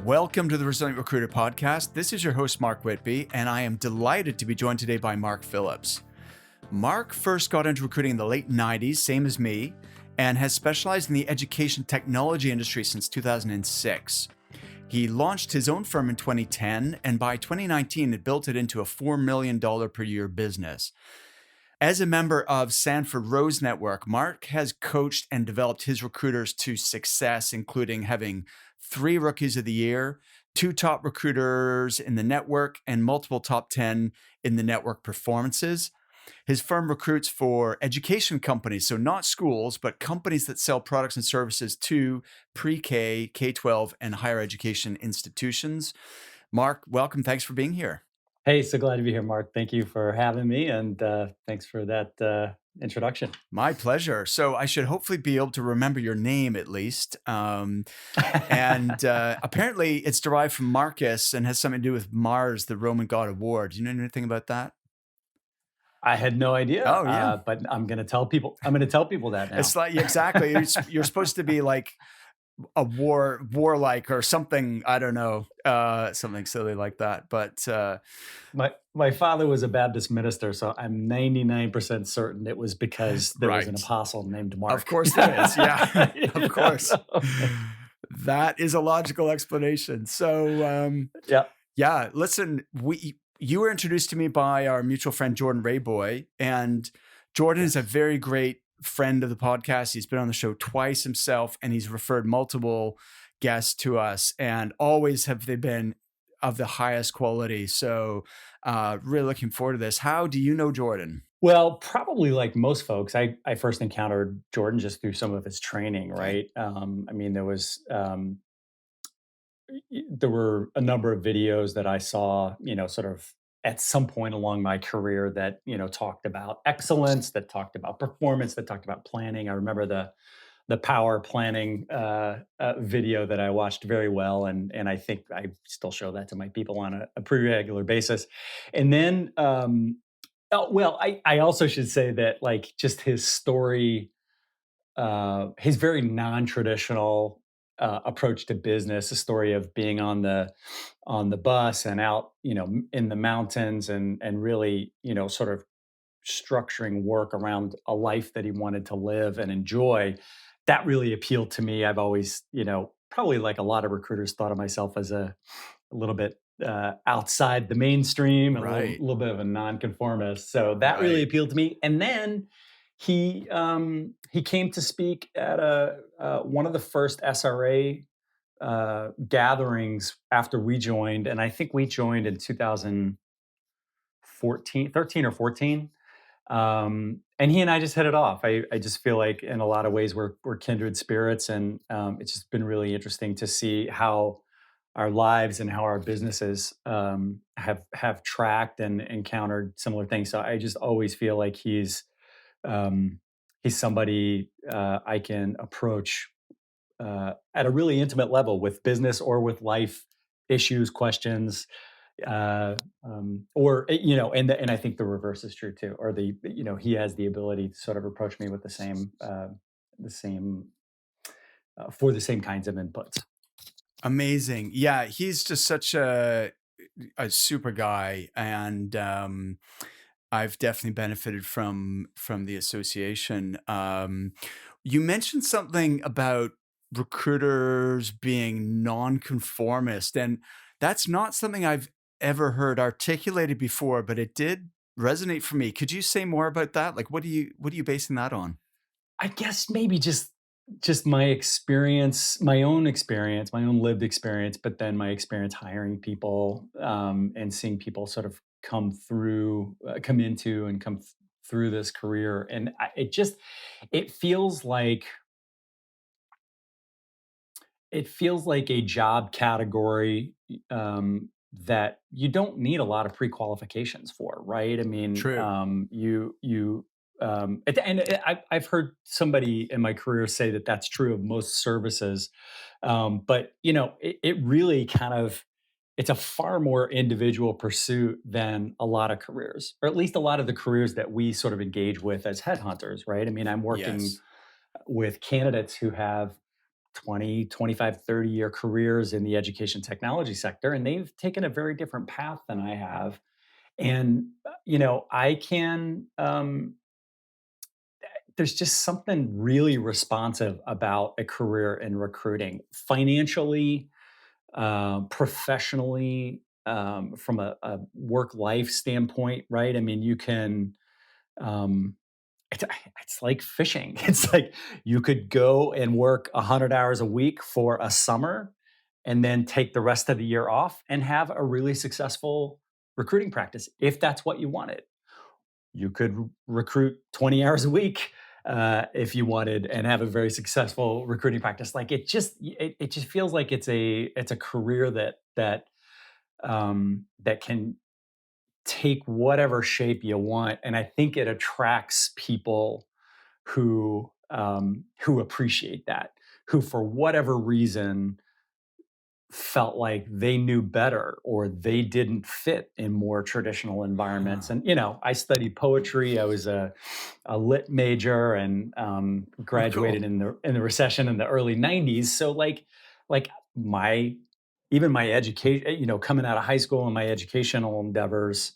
Welcome to the Resilient Recruiter podcast. This is your host, Mark Whitby, and I am delighted to be joined today by Mark Phillips. Mark first got into recruiting in the late 90s, same as me, and has specialized in the education technology industry since 2006. He launched his own firm in 2010, and by 2019, had built it into a $4 million per year business. As a member of Sanford Rose Network, Mark has coached and developed his recruiters to success, including having 3 Rookies of the Year, 2 top recruiters in the network, and multiple top 10 in the network performances. His firm recruits for education companies, so not schools, but companies that sell products and services to pre-K, K-12, and higher education institutions. Mark, welcome. Thanks for being here. Hey, so glad to be here, Mark. Thank you for having me, and thanks for that introduction. My pleasure. So I should hopefully be able to remember your name at least. Apparently it's derived from Marcus and has something to do with Mars, the Roman god of war. Do you know anything about that? I had no idea, Oh, yeah. but I'm going to tell people. I'm going to tell people that now. It's like, exactly. You're supposed to be like a warlike or something. I don't know, something silly like that. But my father was a Baptist minister, so I'm 99% certain it was because there was an Right. apostle named Mark. Of course there is. Yeah, of course. That is a logical explanation. So, Yeah. Listen, you were introduced to me by our mutual friend, Jordan Rayboy, and Jordan is a very great friend of the podcast. He's been on the show twice himself, and he's referred multiple guests to us, and always have they been of the highest quality. So really looking forward to this. How do you know Jordan? Well, probably like most folks, I first encountered Jordan just through some of his training, right? I mean, there were a number of videos that I saw, sort of at some point along my career that, talked about excellence, that talked about performance, that talked about planning. I remember the power planning video that I watched very well, and I think I still show that to my people on a pretty regular basis. And then, I also should say that like just his story, his very non-traditional approach to business, a story of being on the bus and out, in the mountains, and really, sort of structuring work around a life that he wanted to live and enjoy. That really appealed to me. I've always, probably like a lot of recruiters, thought of myself as a little bit outside the mainstream and a Right. little bit of a nonconformist. So that really Right. appealed to me. And then he came to speak at one of the first SRA gatherings after we joined, and I think we joined in 2014, 13 or 14. And he and I just hit it off. I just feel like in a lot of ways we're kindred spirits, and it's just been really interesting to see how our lives and how our businesses have tracked and encountered similar things. So I just always feel like um, he's somebody I can approach at a really intimate level with business or with life issues, questions, and I think the reverse is true too. Or he has the ability to sort of approach me with the same for the same kinds of inputs. Amazing. Yeah, he's just such a super guy, and I've definitely benefited from the association. You mentioned something about recruiters being non-conformist, and that's not something I've ever heard articulated before, but it did resonate for me. Could you say more about that? Like, what are you basing that on? I guess maybe just my experience, my own lived experience, but then my experience hiring people, and seeing people sort of come into, and through this career, and it feels like a job category that you don't need a lot of pre-qualifications for, right? I mean, True. I've heard somebody in my career say that that's true of most services, but it really kind of, it's a far more individual pursuit than a lot of careers, or at least a lot of the careers that we sort of engage with as headhunters, right? I mean, I'm working Yes. with candidates who have 20, 25, 30-year careers in the education technology sector, and they've taken a very different path than I have. And, I can, there's just something really responsive about a career in recruiting, financially, professionally, from a work life standpoint, right? I mean, you can, um, it's, it's like fishing. It's like you could go and work 100 hours a week for a summer and then take the rest of the year off and have a really successful recruiting practice if that's what you wanted. You could recruit 20 hours a week if you wanted and have a very successful recruiting practice. Like it just feels like it's a career that can take whatever shape you want, and I think it attracts people who appreciate that, who for whatever reason felt like they knew better or they didn't fit in more traditional environments. Huh. And I studied poetry. I was a lit major and Oh, cool. graduated in the recession in the early '90s. So like my even my education, coming out of high school and my educational endeavors,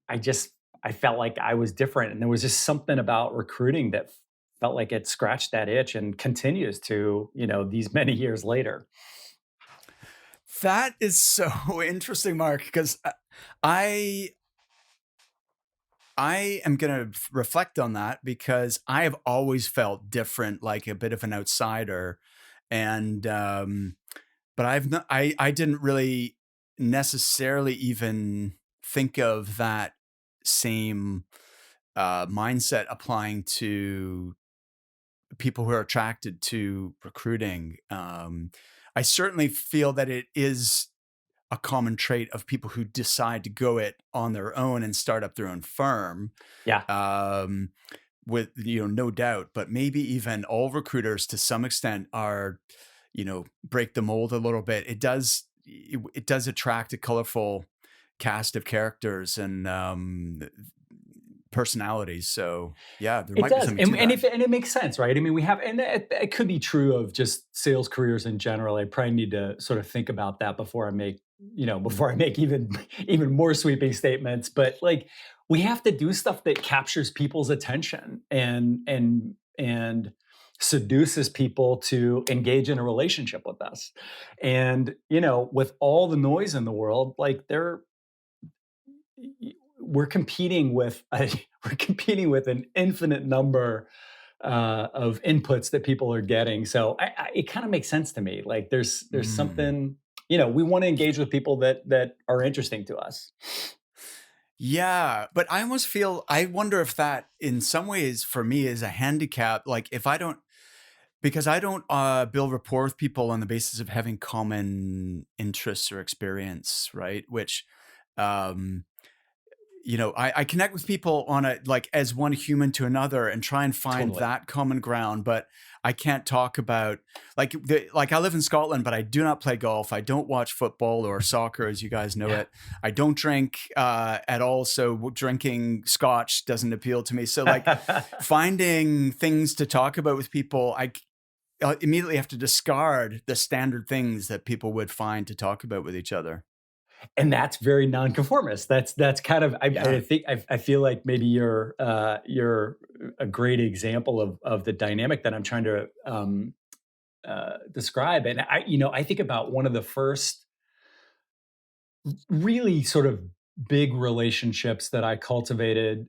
I just I felt like I was different, and there was just something about recruiting that felt like it scratched that itch and continues to, these many years later. That is so interesting, Mark, because I I am going to reflect on that because I have always felt different, like a bit of an outsider, and but I didn't really necessarily even think of that same mindset applying to people who are attracted to recruiting. I certainly feel that it is a common trait of people who decide to go it on their own and start up their own firm. Yeah, Um, with no doubt, but maybe even all recruiters to some extent are, break the mold a little bit. It does attract a colorful cast of characters and personalities. So yeah, there it might be does, something and to and that. if and it makes sense, right? I mean, we have, and it could be true of just sales careers in general. I probably need to sort of think about that before I make, even even more sweeping statements. But like, we have to do stuff that captures people's attention and seduces people to engage in a relationship with us. And with all the noise in the world, like we're competing with we're competing with an infinite number of inputs that people are getting. So it kind of makes sense to me. Like there's Mm. something, we want to engage with people that are interesting to us. Yeah, but I wonder if that in some ways for me is a handicap. Like if I don't, because I don't build rapport with people on the basis of having common interests or experience, right? Which, um, I connect with people on a like as one human to another and try and find Totally. that common ground, but I can't talk about like I live in Scotland, but I do not play golf. I don't watch football or soccer, as you guys know Yeah. it. I don't drink at all, so drinking scotch doesn't appeal to me. So like finding things to talk about with people, I immediately have to discard the standard things that people would find to talk about with each other. And that's very nonconformist. That's kind of, I Yeah. think, I feel like maybe you're a great example of the dynamic that I'm trying to describe. And I think about one of the first really sort of big relationships that I cultivated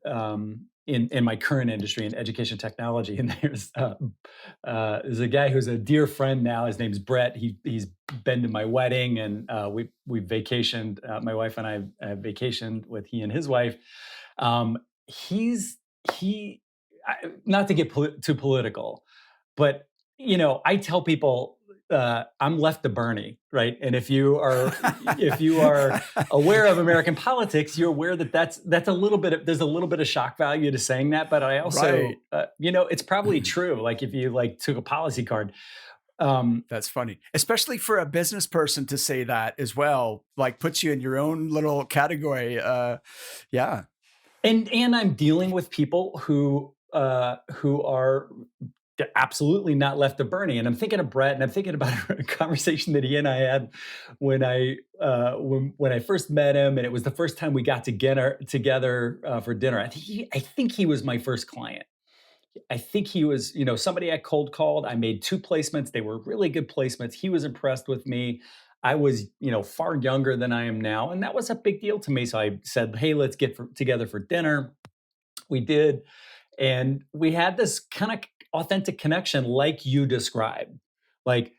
in my current industry in education technology. And there's a guy who's a dear friend now. His name's Brett. He's been to my wedding, and we vacationed. My wife and I vacationed with he and his wife. Um, he's he Not to get too political, but I tell people I'm left of Bernie, right? And if you are aware of American politics, you're aware that that's a little bit of, there's a little bit of shock value to saying that, but I Right. also it's probably true. Like if you like took a policy card, um, That's funny, especially for a business person to say that as well, like puts you in your own little category. Yeah. and I'm dealing with people who are they're absolutely not left to Bernie. And I'm thinking of Brett, and I'm thinking about a conversation that he and I had when I first met him, and it was the first time we got together for dinner. I think he was my first client. I think he was, somebody I cold called. I made 2 placements. They were really good placements. He was impressed with me. I was, far younger than I am now, and that was a big deal to me. So I said, "Hey, let's get together for dinner." We did, and we had this kind of authentic connection, like you described. Like,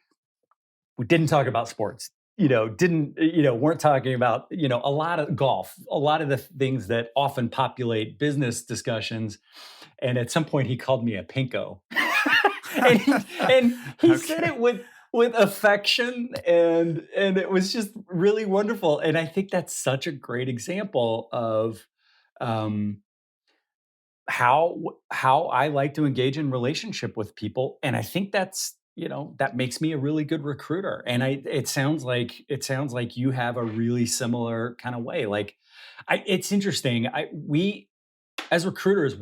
we didn't talk about sports. Didn't weren't talking about a lot of golf, a lot of the things that often populate business discussions. And at some point, he called me a pinko, and he said Okay. it with affection, and it was just really wonderful. And I think that's such a great example of um, how I like to engage in relationship with people, and I think that makes me a really good recruiter. And it sounds like you have a really similar kind of way. Like, it's interesting. We as recruiters,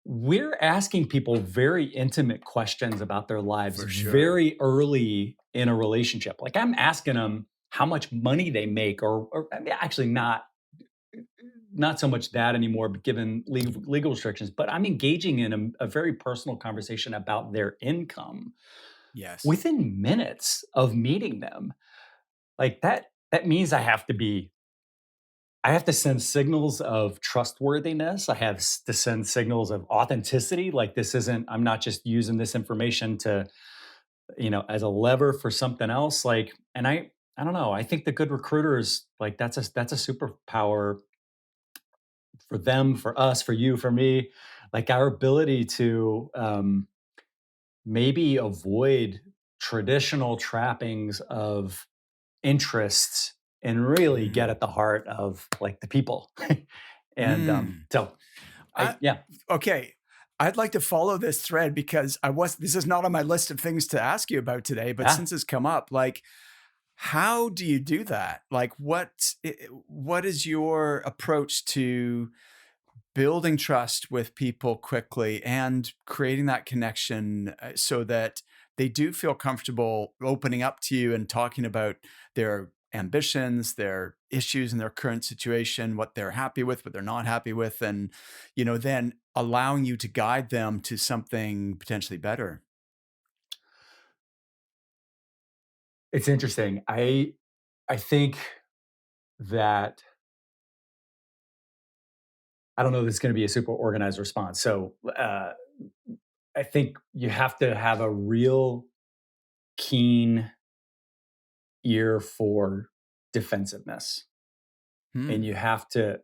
we're asking people very intimate questions about their lives For sure. very early in a relationship. Like, I'm asking them how much money they make, or I mean, actually not so much that anymore, but given legal restrictions. But I'm engaging in a very personal conversation about their income Yes. within minutes of meeting them. Like, that means I have to send signals of trustworthiness. I have to send signals of authenticity. Like, I'm not just using this information to, as a lever for something else. Like, and I don't know. I think the good recruiters, like, that's a superpower for them, for us, for you, for me. Like, our ability to maybe avoid traditional trappings of interests and really get Mm. at the heart of, like, the people. And Mm. so I, yeah. okay. I'd like to follow this thread because this is not on my list of things to ask you about today, but Yeah. since it's come up, like, how do you do that? Like, what is your approach to building trust with people quickly and creating that connection so that they do feel comfortable opening up to you and talking about their ambitions, their issues in their current situation, what they're happy with, what they're not happy with, and then allowing you to guide them to something potentially better. It's interesting. I think that I don't know if it's going to be a super organized response. So I think you have to have a real keen ear for defensiveness, and Hmm. you have to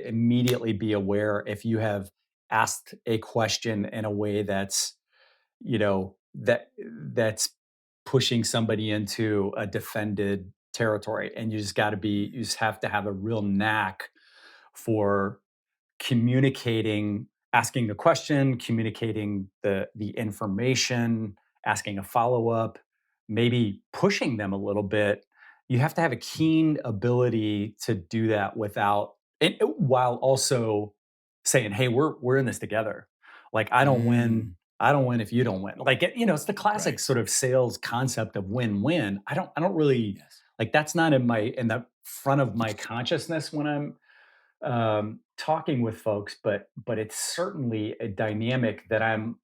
immediately be aware if you have asked a question in a way that's pushing somebody into a defended territory. And you just have to have a real knack for communicating, asking the question, communicating the information, asking a follow-up, maybe pushing them a little bit. You have to have a keen ability to do that while also saying, "Hey, we're in this together. Like, Mm. I don't win if you don't win." Like, it's the classic Right. sort of sales concept of win-win. I don't really, Yes. like, that's not in the front of my consciousness when I'm talking with folks, but it's certainly a dynamic that I'm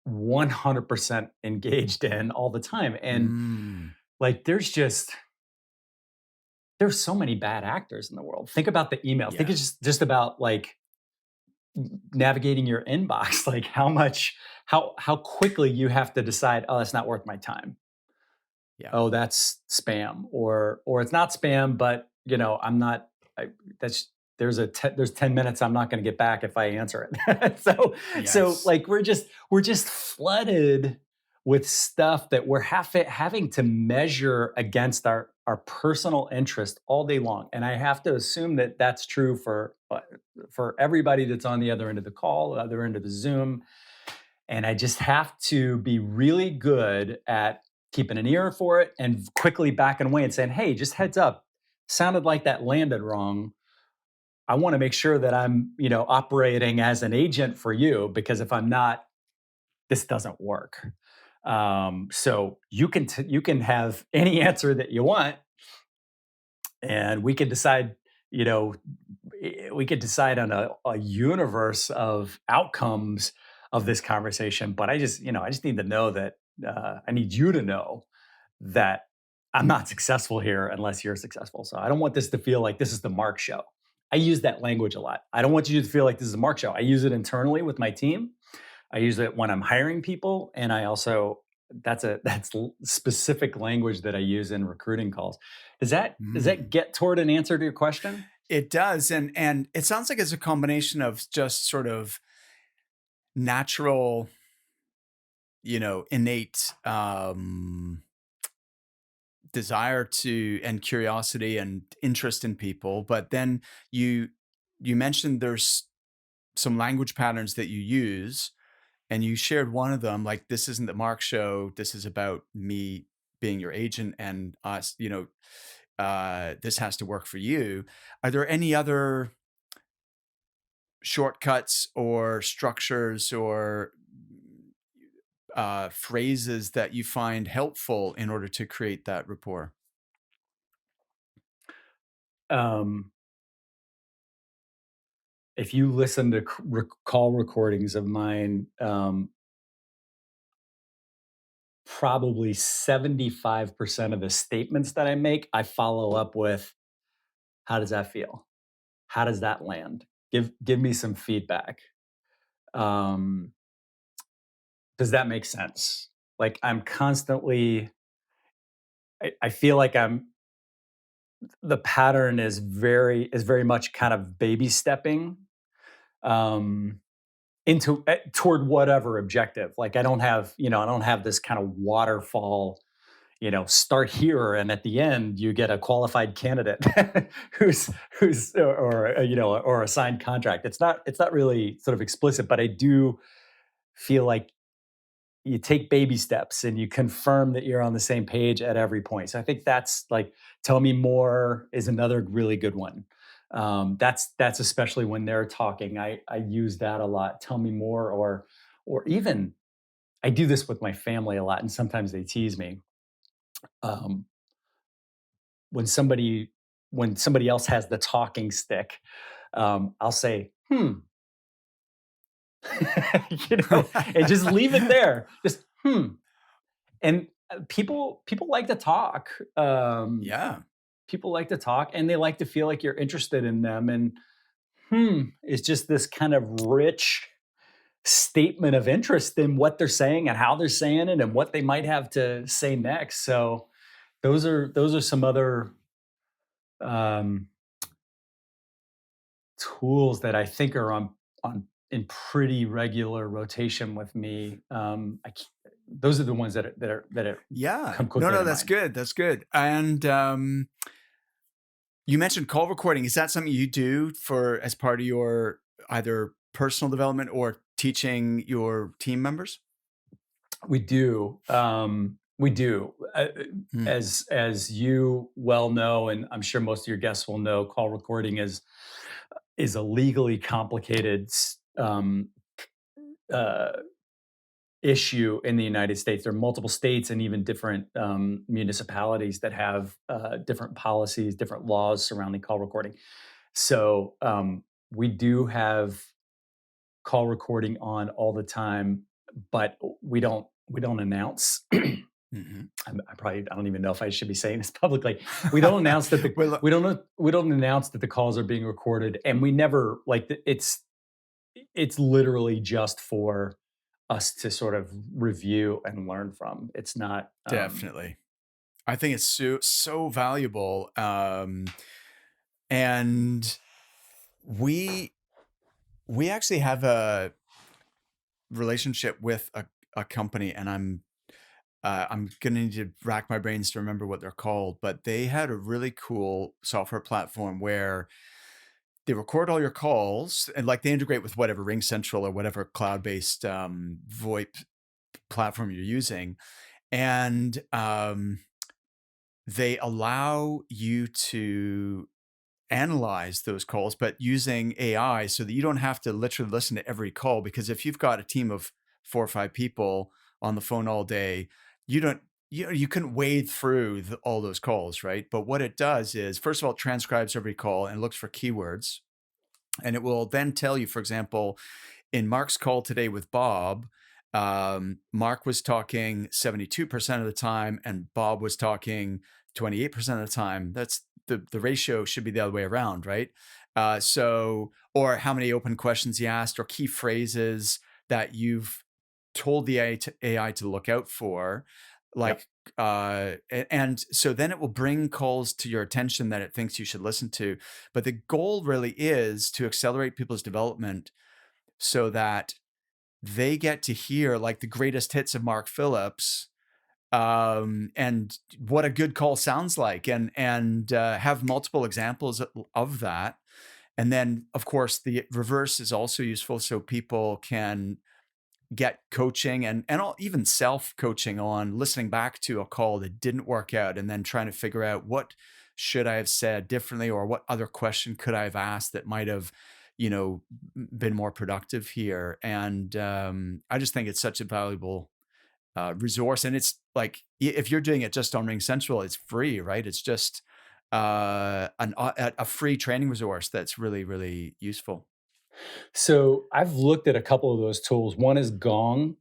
100% engaged in all the time. And, Mm. like, there's so many bad actors in the world. Think about the email. Think Yeah. it's just about, like, navigating your inbox. Like, how quickly you have to decide, "Oh, that's not worth my time. Yeah. Oh, that's spam," or it's not spam, but I'm not. I, that's there's 10 minutes I'm not going to get back if I answer it. So Yes. like, we're just flooded with stuff that we're having to measure against our personal interest all day long. And I have to assume that that's true for everybody that's on the other end of the call, the other end of the Zoom. And I just have to be really good at keeping an ear for it and quickly backing away and saying, "Hey, just heads up, sounded like that landed wrong. I want to make sure that I'm, operating as an agent for you, because if I'm not, this doesn't work. So you can have any answer that you want, and we can decide, you know, we could decide on a universe of outcomes of this conversation. But I just need to know that I need you to know that I'm not successful here unless you're successful. So I don't want this to feel like this is the Mark show. I use that language a lot. I don't want you to feel like this is a Mark show. I use it internally with my team. I use it when I'm hiring people, and I also that's specific language that I use in recruiting calls. Does that Mm. get toward an answer to your question? It does, and it sounds like it's a combination of just sort of natural, innate desire to and curiosity and interest in people, but then you you mentioned there's some language patterns that you use, and you shared one of them, like, this isn't the Mark show, this is about me being your agent and us, this has to work for you. Are there any other shortcuts or structures or phrases that you find helpful in order to create that rapport? Um, if you listen to call recordings of mine, probably 75% of the statements that I make, I follow up with, "How does that feel? How does that land? Give me some feedback. Um, does that make sense?" Like, I'm constantly I feel like the pattern is very much kind of baby stepping, um, into toward whatever objective. Like, I don't have this kind of waterfall, start here and at the end you get a qualified candidate who's or a signed contract. It's not really sort of explicit, but I do feel like you take baby steps and you confirm that you're on the same page at every point. So I think that's like, tell me more is another really good one. That's especially when they're talking. I use that a lot. Tell me more, or even I do this with my family a lot, and sometimes they tease me. Um, when somebody else has the talking stick, I'll say, "Hmm," and just leave it there. Just hmm. And people like to talk. Yeah. People like to talk, and they like to feel like you're interested in them. And is just this kind of rich statement of interest in what they're saying and how they're saying it and what they might have to say next. So those are some other um, tools that I think are on in pretty regular rotation with me. Those are the ones that Yeah. come No, quickly no, to that's mind. good. That's good. And you mentioned call recording. Is that something you do for as part of your either personal development or teaching your team members? We do. We do. Mm. As you well know, and I'm sure most of your guests will know, call recording is a legally complicated uh, issue in the United States. There are multiple states and even different municipalities that have different policies, different laws surrounding call recording. So we do have call recording on all the time, but we don't announce. Hmm. I don't even know if I should be saying this publicly. We don't announce that the Well, we don't announce that the calls are being recorded, and we never like it's literally just for us to sort of review and learn from. It's not. definitely. I think it's so valuable. And we we actually have a relationship with a company, and I'm gonna need to rack my brains to remember what they're called, but they had a really cool software platform where they record all your calls and like they integrate with whatever Ring Central or whatever cloud-based VoIP platform you're using, and they allow you to analyze those calls, but using AI so that you don't have to literally listen to every call. Because if you've got a team of 4 or 5 people on the phone all day, you don't, you couldn't wade through all those calls, right? But what it does is, first of all, it transcribes every call and looks for keywords. And it will then tell you, for example, in Mark's call today with Bob, Mark was talking 72% of the time and Bob was talking 28% of the time. That's the ratio should be the other way around, right? Or how many open questions he asked, or key phrases that you've told the AI to look out for. Yep. And so then it will bring calls to your attention that it thinks you should listen to. But the goal really is to accelerate people's development so that they get to hear like the greatest hits of Mark Phillips, and what a good call sounds like, and have multiple examples of that. And then, of course, the reverse is also useful, so people can get coaching and even self-coaching on listening back to a call that didn't work out and then trying to figure out what should I have said differently, or what other question could I have asked that might have, been more productive here. And I just think it's such a valuable resource. And it's like, if you're doing it just on Ring Central, it's free, right? It's just a free training resource that's really, really useful. So I've looked at a couple of those tools. One is gong.io,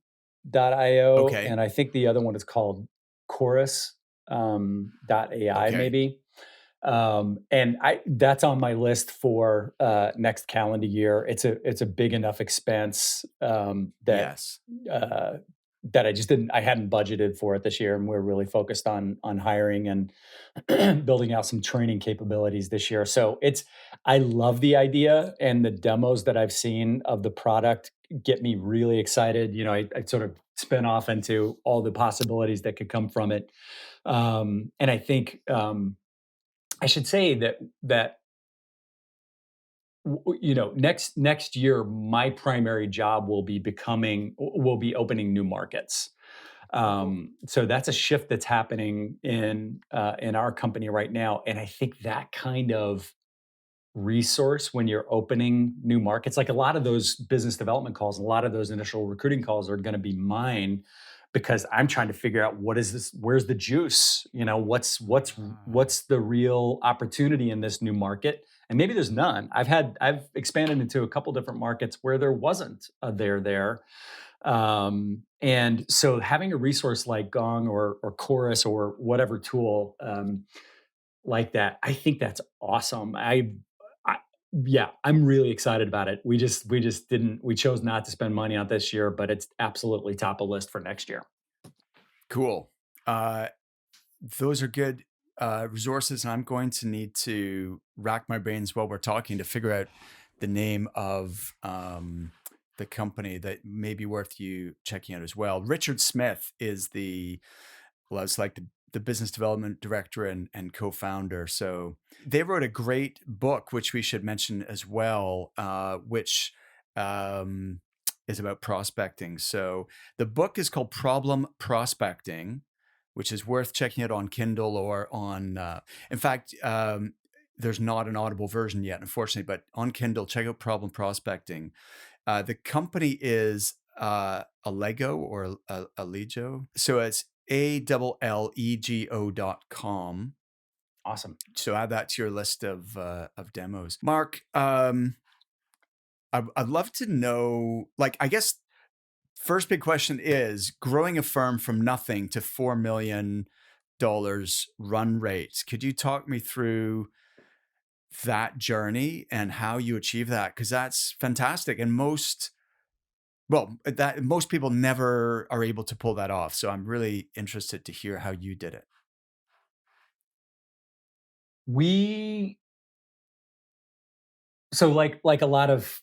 Okay. and I think the other one is called chorus .ai Okay. maybe. And I that's on my list for next calendar year. It's a big enough expense Yes. uh, that I hadn't budgeted for it this year, and we're really focused on hiring and building out some training capabilities this year. So I love the idea, and the demos that I've seen of the product get me really excited. I sort of spin off into all the possibilities that could come from it. And I think I should say that next year my primary job will be opening new markets. Oh. So that's a shift that's happening in our company right now, and I think that kind of resource when you're opening new markets, like a lot of those business development calls, a lot of those initial recruiting calls are going to be mine, because I'm trying to figure out what is this, where's the juice, Ah. what's the real opportunity in this new market. And maybe there's none. I've expanded into a couple different markets where there wasn't a there. And so having a resource like Gong or Chorus or whatever tool like that, I think that's awesome. I yeah, I'm really excited about it. We chose not to spend money on it this year, but it's absolutely top of list for next year. Cool. Uh, those are good resources, and I'm going to need to rack my brains while we're talking to figure out the name of the company that may be worth you checking out as well. Richard Smith is it's like the business development director and co-founder. So they wrote a great book, which we should mention as well, which is about prospecting. So the book is called Problem Prospecting, which is worth checking out on Kindle or on, in fact, there's not an Audible version yet, unfortunately, but on Kindle, check out Problem Prospecting. The company is Allego or Allego. So it's ALLEGO.com. Awesome. So add that to your list of demos. Mark, I'd love to know, like, I guess first big question is growing a firm from nothing to $4 million run rate. Could you talk me through that journey and how you achieve that? Because that's fantastic. And most people never are able to pull that off. So I'm really interested to hear how you did it. We so like a lot of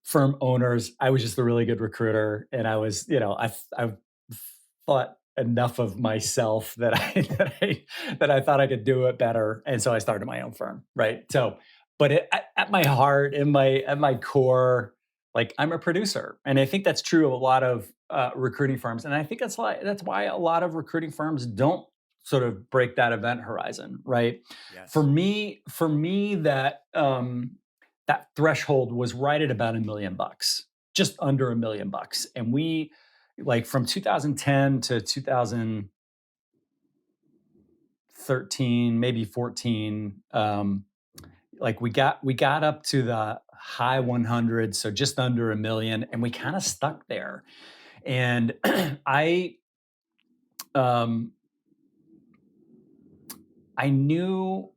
firm owners, I was just a really good recruiter, and I was, I thought enough of myself that I that I thought I could do it better, and so I started my own firm, right? So, but at my heart, at my core, like I'm a producer, and I think that's true of a lot of recruiting firms, and I think that's why a lot of recruiting firms don't sort of break that event horizon, right? For Yes. me, that threshold was right at about $1 million, just under $1 million. And we, like, from 2010 to 2013, maybe 14, like we got up to the high 100, so just under a million, and we kind of stuck there. And I um I knew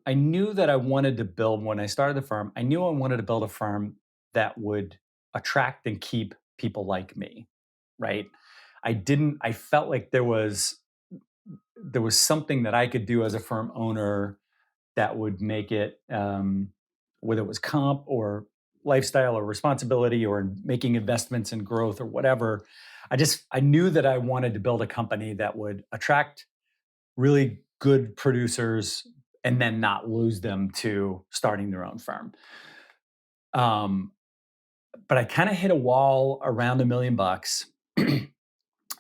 I knew that I wanted to build, when I started the firm, I knew I wanted to build a firm that would attract and keep people like me, right? I felt like there was something that I could do as a firm owner that would make it, whether it was comp or lifestyle or responsibility or making investments in growth or whatever. I knew that I wanted to build a company that would attract really good producers and then not lose them to starting their own firm. Um, but I kind of hit a wall around $1 million.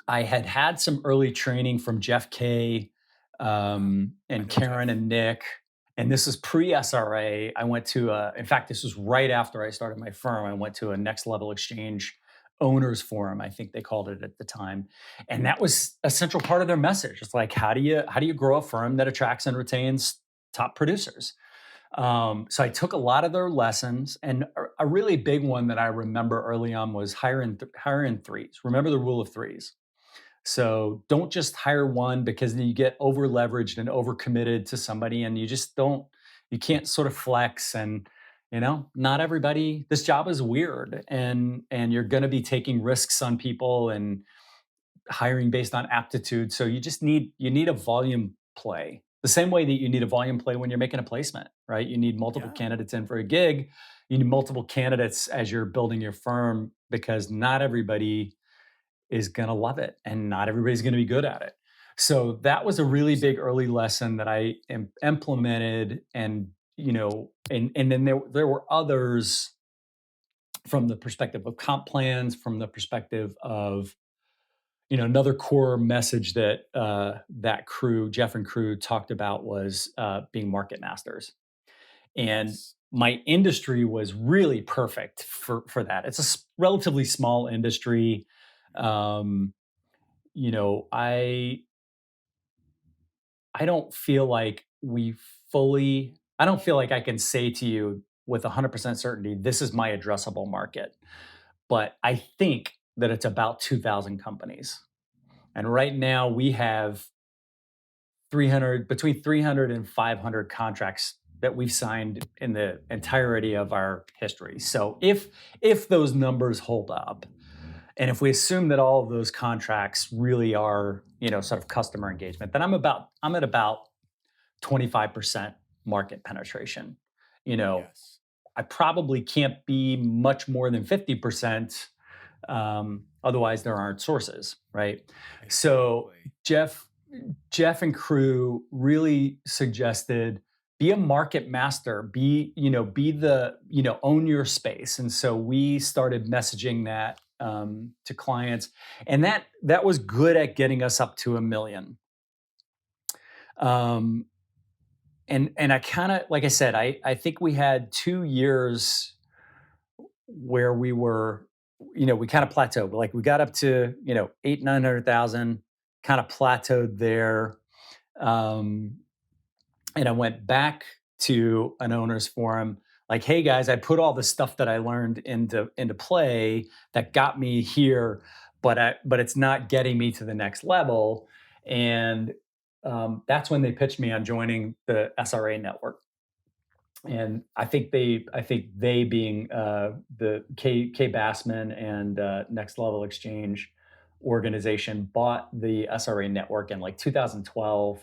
I had had some early training from Jeff Kay, I and know Karen Jeff. and Nick. And this was pre SRA. I went to, in fact, this was right after I started my firm. I went to a next level exchange owners forum, I think they called it at the time. And that was a central part of their message. It's like, how do you grow a firm that attracts and retains top producers? So I took a lot of their lessons, and a really big one that I remember early on was hire in threes. Remember the rule of threes. So don't just hire one, because then you get over leveraged and over committed to somebody, and you can't sort of flex. And not everybody. This job is weird, and you're going to be taking risks on people and hiring based on aptitude. So you need a volume play. The same way that you need a volume play when you're making a placement, right? You need multiple Yeah. candidates in for a gig. You need multiple candidates as you're building your firm, because not everybody is going to love it and not everybody's going to be good at it. So that was a really big 100%. early lesson that I implemented. And then there were others, from the perspective of comp plans, from the perspective of, another core message that that crew, Jeff and crew, talked about was being market masters. And Yes. my industry was really perfect for that. It's a relatively small industry. Um, you know, I don't feel like I don't feel like I can say to you with 100% certainty, this is my addressable market. But I think that it's about 2,000 companies. And right now we have 300, between 300 and 500 contracts that we've signed in the entirety of our history. So if those numbers hold up, and if we assume that all of those contracts really are, sort of customer engagement, then I'm at about 25% market penetration. You know, Yes. I probably can't be much more than 50%. Otherwise, there aren't sources, right? So Exactly. Jeff, Jeff and crew really suggested, be a market master, own your space. And so we started messaging that, to clients, and that was good at getting us up to 1 million. Um, and I kind of, like I said, I think we had 2 years where we kind of plateaued. Like we got up to, 900,000, kind of plateaued there. Um, and I went back to an owners forum, like, hey guys, I put all the stuff that I learned into play that got me here, but it's not getting me to the next level. And that's when they pitched me on joining the SRA network. And I think they being the K Bassman and Next Level Exchange organization bought the SRA network in like 2012.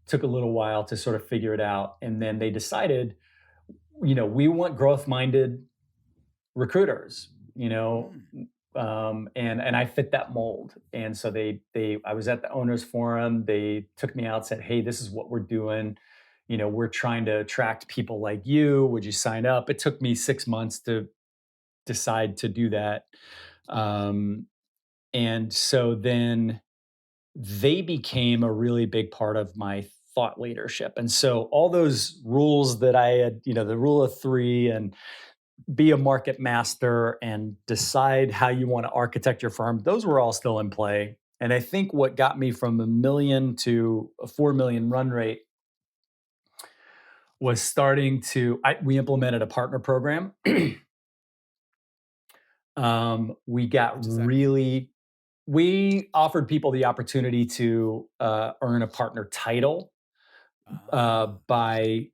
Took a little while to sort of figure it out, and then they decided, we want growth minded recruiters. Mm. And I fit that mold. And so I was at the owners forum. They took me out, said, hey, this is what we're doing. We're trying to attract people like you. Would you sign up? It took me 6 months to decide to do that. And so then they became a really big part of my thought leadership. And so all those rules that I had, the rule of three and be a market master and decide how you want to architect your firm, those were all still in play. And I think what got me from 1 million to a 4 million run rate was we implemented a partner program. We got What does that? we offered people the opportunity to earn a partner title Ah, by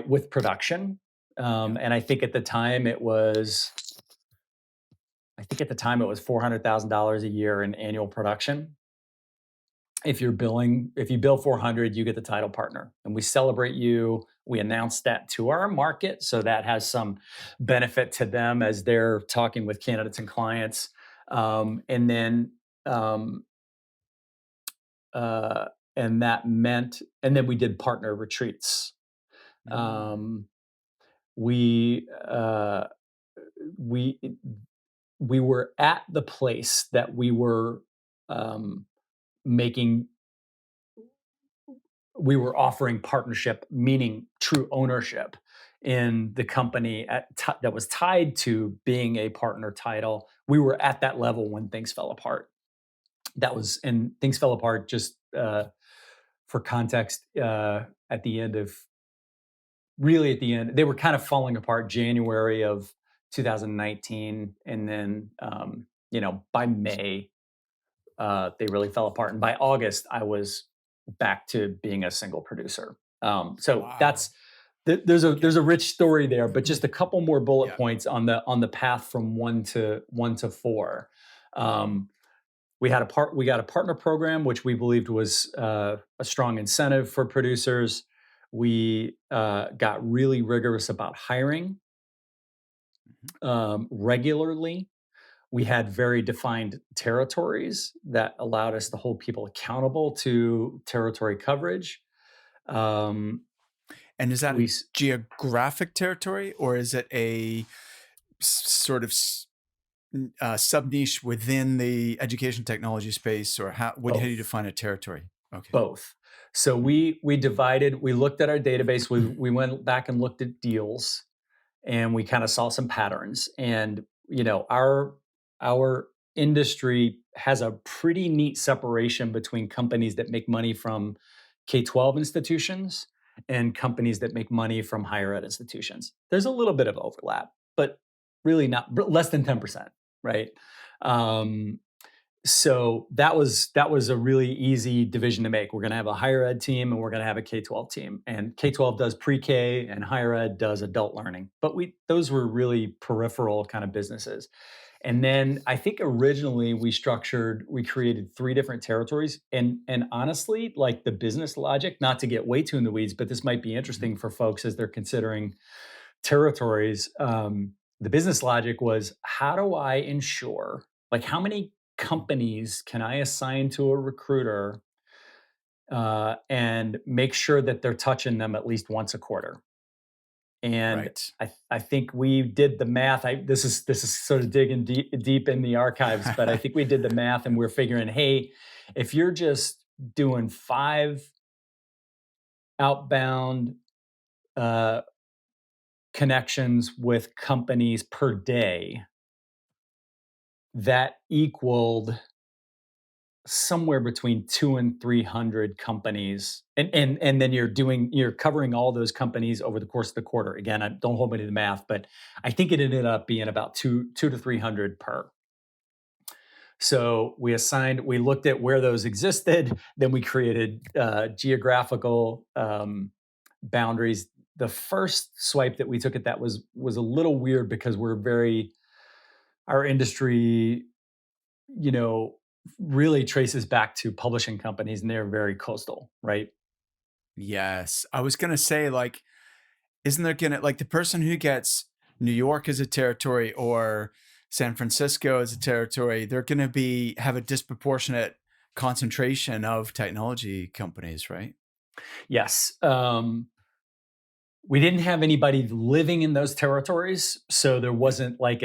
with production. yeah. And I think at the time it was $400,000 a year in annual production. If you bill 400, you get the title partner, and we celebrate you. We announce that to our market, so that has some benefit to them as they're talking with candidates and clients. And then um, uh, and that meant, and then we did partner retreats. Mm, Um, we uh, we we were at the place that we were um, making we were offering partnership, meaning true ownership in the company that was tied to being a partner title. We were at that level when things fell apart. And things fell apart just for context at the end of really at the end. They were kind of falling apart January of 2019. And then, by May, they really fell apart. And by August, I was back to being a single producer. So wow. Okay. there's a rich story there, but just a couple more bullet Yeah. points on the path from one to four. Um, we got a partner program, which we believed was a strong incentive for producers. We got really rigorous about hiring Mhm. regularly. We had very defined territories that allowed us to hold people accountable to territory coverage. Um, And is that we a s- geographic territory, or is it a sort of sub niche within the education technology how do you both, define a territory? Okay. both. So Mhm. we divided. We looked at our database. We went back and looked at deals, and we kind of saw some patterns. And our industry has a pretty neat separation between companies that make money from K-12 institutions and companies that make money from higher ed institutions. There's a little bit of overlap, but really not less than 10%, right? Um, so that was a really easy division to make. We're going to have a higher ed team and we're going to have a K-12 team. And K-12 does pre-K and higher ed does adult learning. But those were really peripheral kind of businesses. And then I think originally we created three different territories. And honestly, like the business logic, not to get way too in the weeds, but this might be Mhm. interesting for folks as they're considering territories. The business logic was, how do I ensure, like, how many companies can I assign to a recruiter and make sure that they're touching them at least once a quarter? And Right. I think we did the math. This is sort of digging deep in the archives, but I think we did the math and we're figuring, hey, if you're just doing 5 outbound uh, connections with companies per day, that equaled somewhere between 2 and 300 companies. And then you're covering all those companies over the course of the quarter. Again, don't hold me to the math, but I think it ended up being about 2 to 300 per. So we looked at where those existed, then we created geographical boundaries. The first swipe that we took at that was a little weird because our industry, you know, really traces back to publishing companies, and they're very coastal, right? Yes. I was gonna say, like, isn't there gonna like the person who gets New York as a territory or San Francisco as a territory, they're gonna be have a disproportionate concentration of technology companies, right? Yes. We didn't have anybody living in those territories, so there Yeah. wasn't like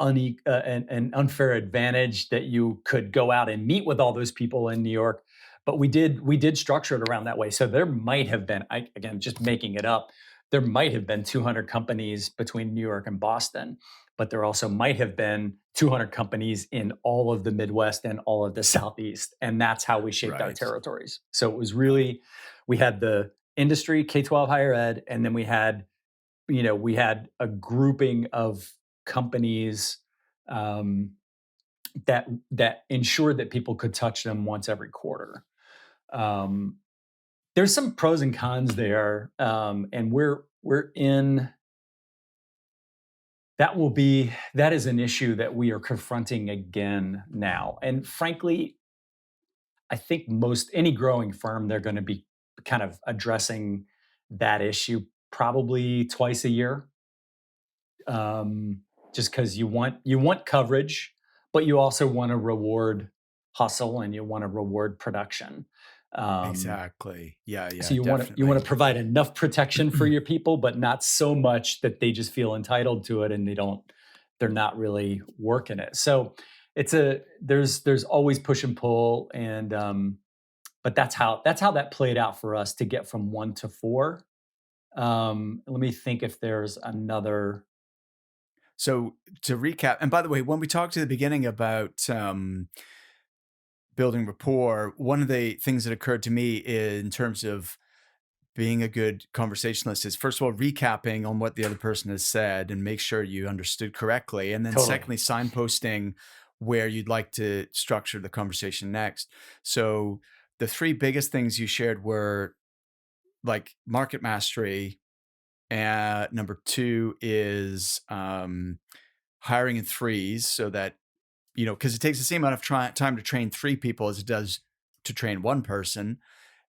an unfair advantage that you could go out and meet with all those people in New York. But we did structure it around that way. So there might have been, again, just making it up, there might have been 200 companies between New York and Boston, but there also might have been 200 companies in all of the Midwest and all of the Southeast. And that's how we shaped our Right. territories. So it was really, we had the industry, K-12 higher ed, and then we had a grouping of companies um, that ensured that people could touch them once every quarter. Um, there's some pros and cons there, and we're in that is an issue that we are confronting again now. And frankly, I think any growing firm, they're going to be kind of addressing that issue probably twice a year, just because you want coverage, but you also want to reward hustle and you want to reward production. Um, Exactly. Yeah, so yeah, you want to definitely. provide enough protection for your people, but not so much that they just feel entitled to it and they're not really working it. So there's always push and pull, and but that's how that played out for us to get from 1 to 4. Let me think if there's another. So to recap, and by the way, when we talked at the beginning about building rapport, one of the things that occurred to me in terms of being a good conversationalist is, first of all, recapping on what the other person has said and make sure you understood correctly. And then Totally. secondly, signposting where you'd like to structure the conversation next. So the three biggest things you shared were like market mastery. Number two is hiring in threes, so that, because it takes the same amount of time to train three people as it does to train one person,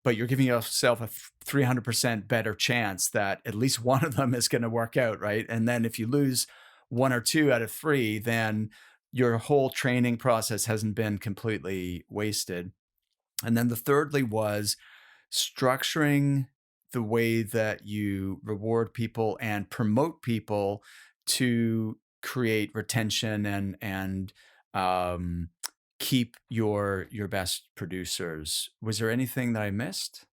but you're giving yourself a 300% better chance that at least one of them is going to work out, right? And then if you lose one or two out of three, then your whole training process hasn't been completely wasted. And then the thirdly was structuring the way that you reward people and promote people to create retention and um, keep your best producers. Was there anything that I missed?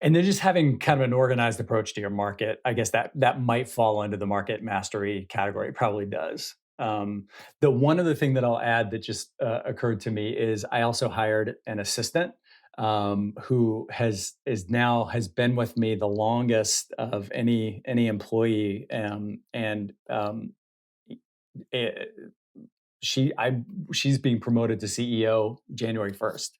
And then just having kind of an organized approach to your market, I guess that might fall into the market mastery category. It probably does. The one other thing that I'll add that just occurred to me is I also hired an assistant who has been with me the longest of any employee, and eh, she's being promoted to CEO January 1st.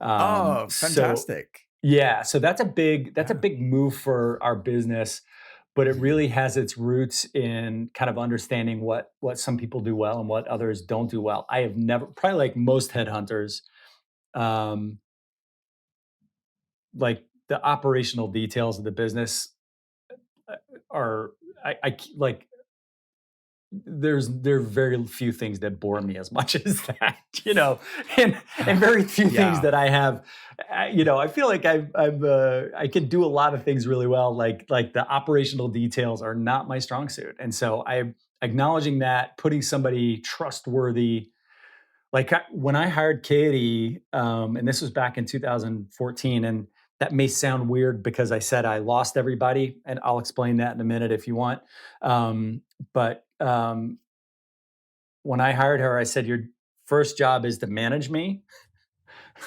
Oh, So fantastic. yeah, so that's a Yeah. big move for our business, but it Mhm. really has its roots in kind of understanding what some people do well and what others don't do well. I have never, probably like most headhunters, um, like the operational details of the business uh, are like there are very few things that bore me as much as that, and very few things Yeah. that I have. I feel like I can do a lot of things really well. Like the operational details are not my strong suit, and so I'm acknowledging that, putting somebody trustworthy. Like when I hired Katie, and this was back in 2014, and that may sound weird because I said I lost everybody, and I'll explain that in a minute if you want. But when I hired her, I said, "Your first job is to manage me,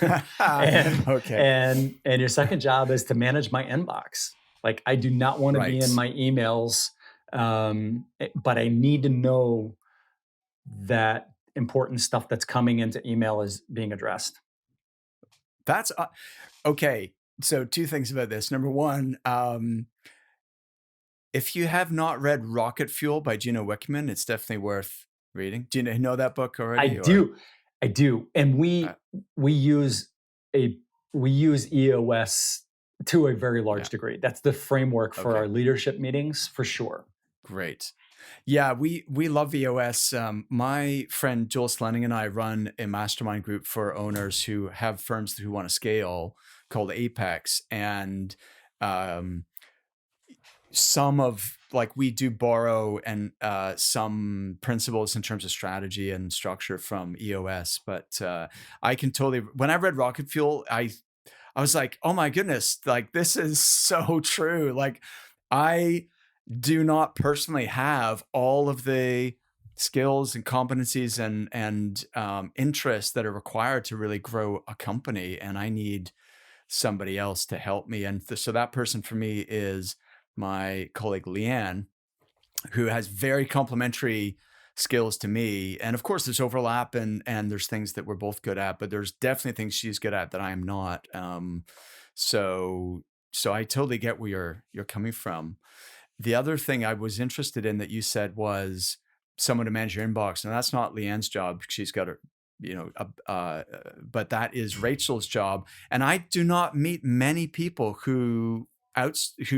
and Okay. and your second job is to manage my inbox. Like I do not want to be in Right. my emails, but I need to know that important stuff that's coming into email is being addressed." That's okay. So two things about this. Number one, if you have not read Rocket Fuel by Gino Wickman, it's definitely worth reading. Do you know that book I already, or? do, I do, and Uh, we use a we use EOS to a very yeah. large degree. That's the framework for Okay. our leadership meetings for sure. Great. Yeah, we love EOS. My friend Joel Slenning and I run a mastermind group for owners who have firms who want to scale called Apex, and um, some of like we do borrow and some principles in terms of strategy and structure from EOS, but I can totally. When I read Rocket Fuel, I was like, oh my goodness, like this is so true. Like I do not personally have all of the skills and competencies and interests that are required to really grow a company, and I need somebody else to help me. And so that person for me is my colleague Leanne, who has very complementary skills to me. And of course, there's overlap and there's things that we're both good at, but there's definitely things she's good at that I am not. So so I totally get where you're coming from. The other thing I was interested in that you said was someone to manage your inbox, and that's not Leanne's job. She's got her, but that is Rachel's job. And I do not meet many people who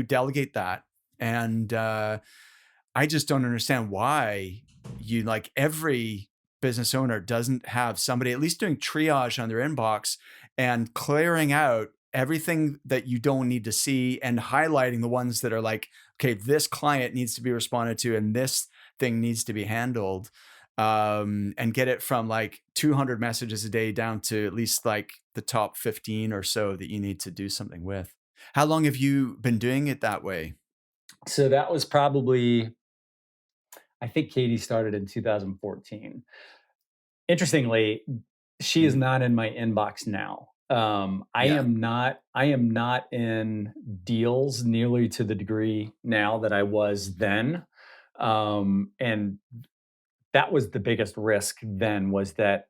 delegate that, and I just don't understand why you like every business owner doesn't have somebody at least doing triage on their inbox and clearing out everything that you don't need to see and highlighting the ones that are like, okay, this client needs to be responded to and this thing needs to be handled. And get it from like 200 messages a day down to at least like the top 15 or so that you need to do something with. How long have you been doing it that way? So that was probably, I think Katie started in 2014. Interestingly, she is Mm. not in my inbox now. I Yeah. am not. I am not in deals nearly to the degree now that I was then, and that was the biggest risk. Then was that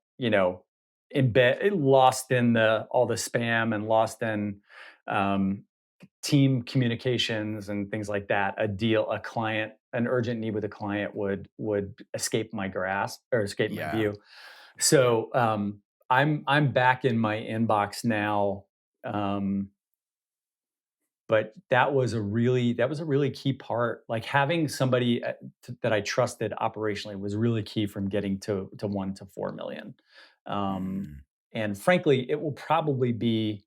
lost in the all the spam and lost in um, team communications and things like that. A client, an urgent need with a client would escape my grasp or escape my Yeah. view. So I'm back in my inbox now, um, but that was a really key part. Like having somebody that I trusted operationally was really key from getting to 1 to 4 million. Um, Mm. and frankly, it will probably be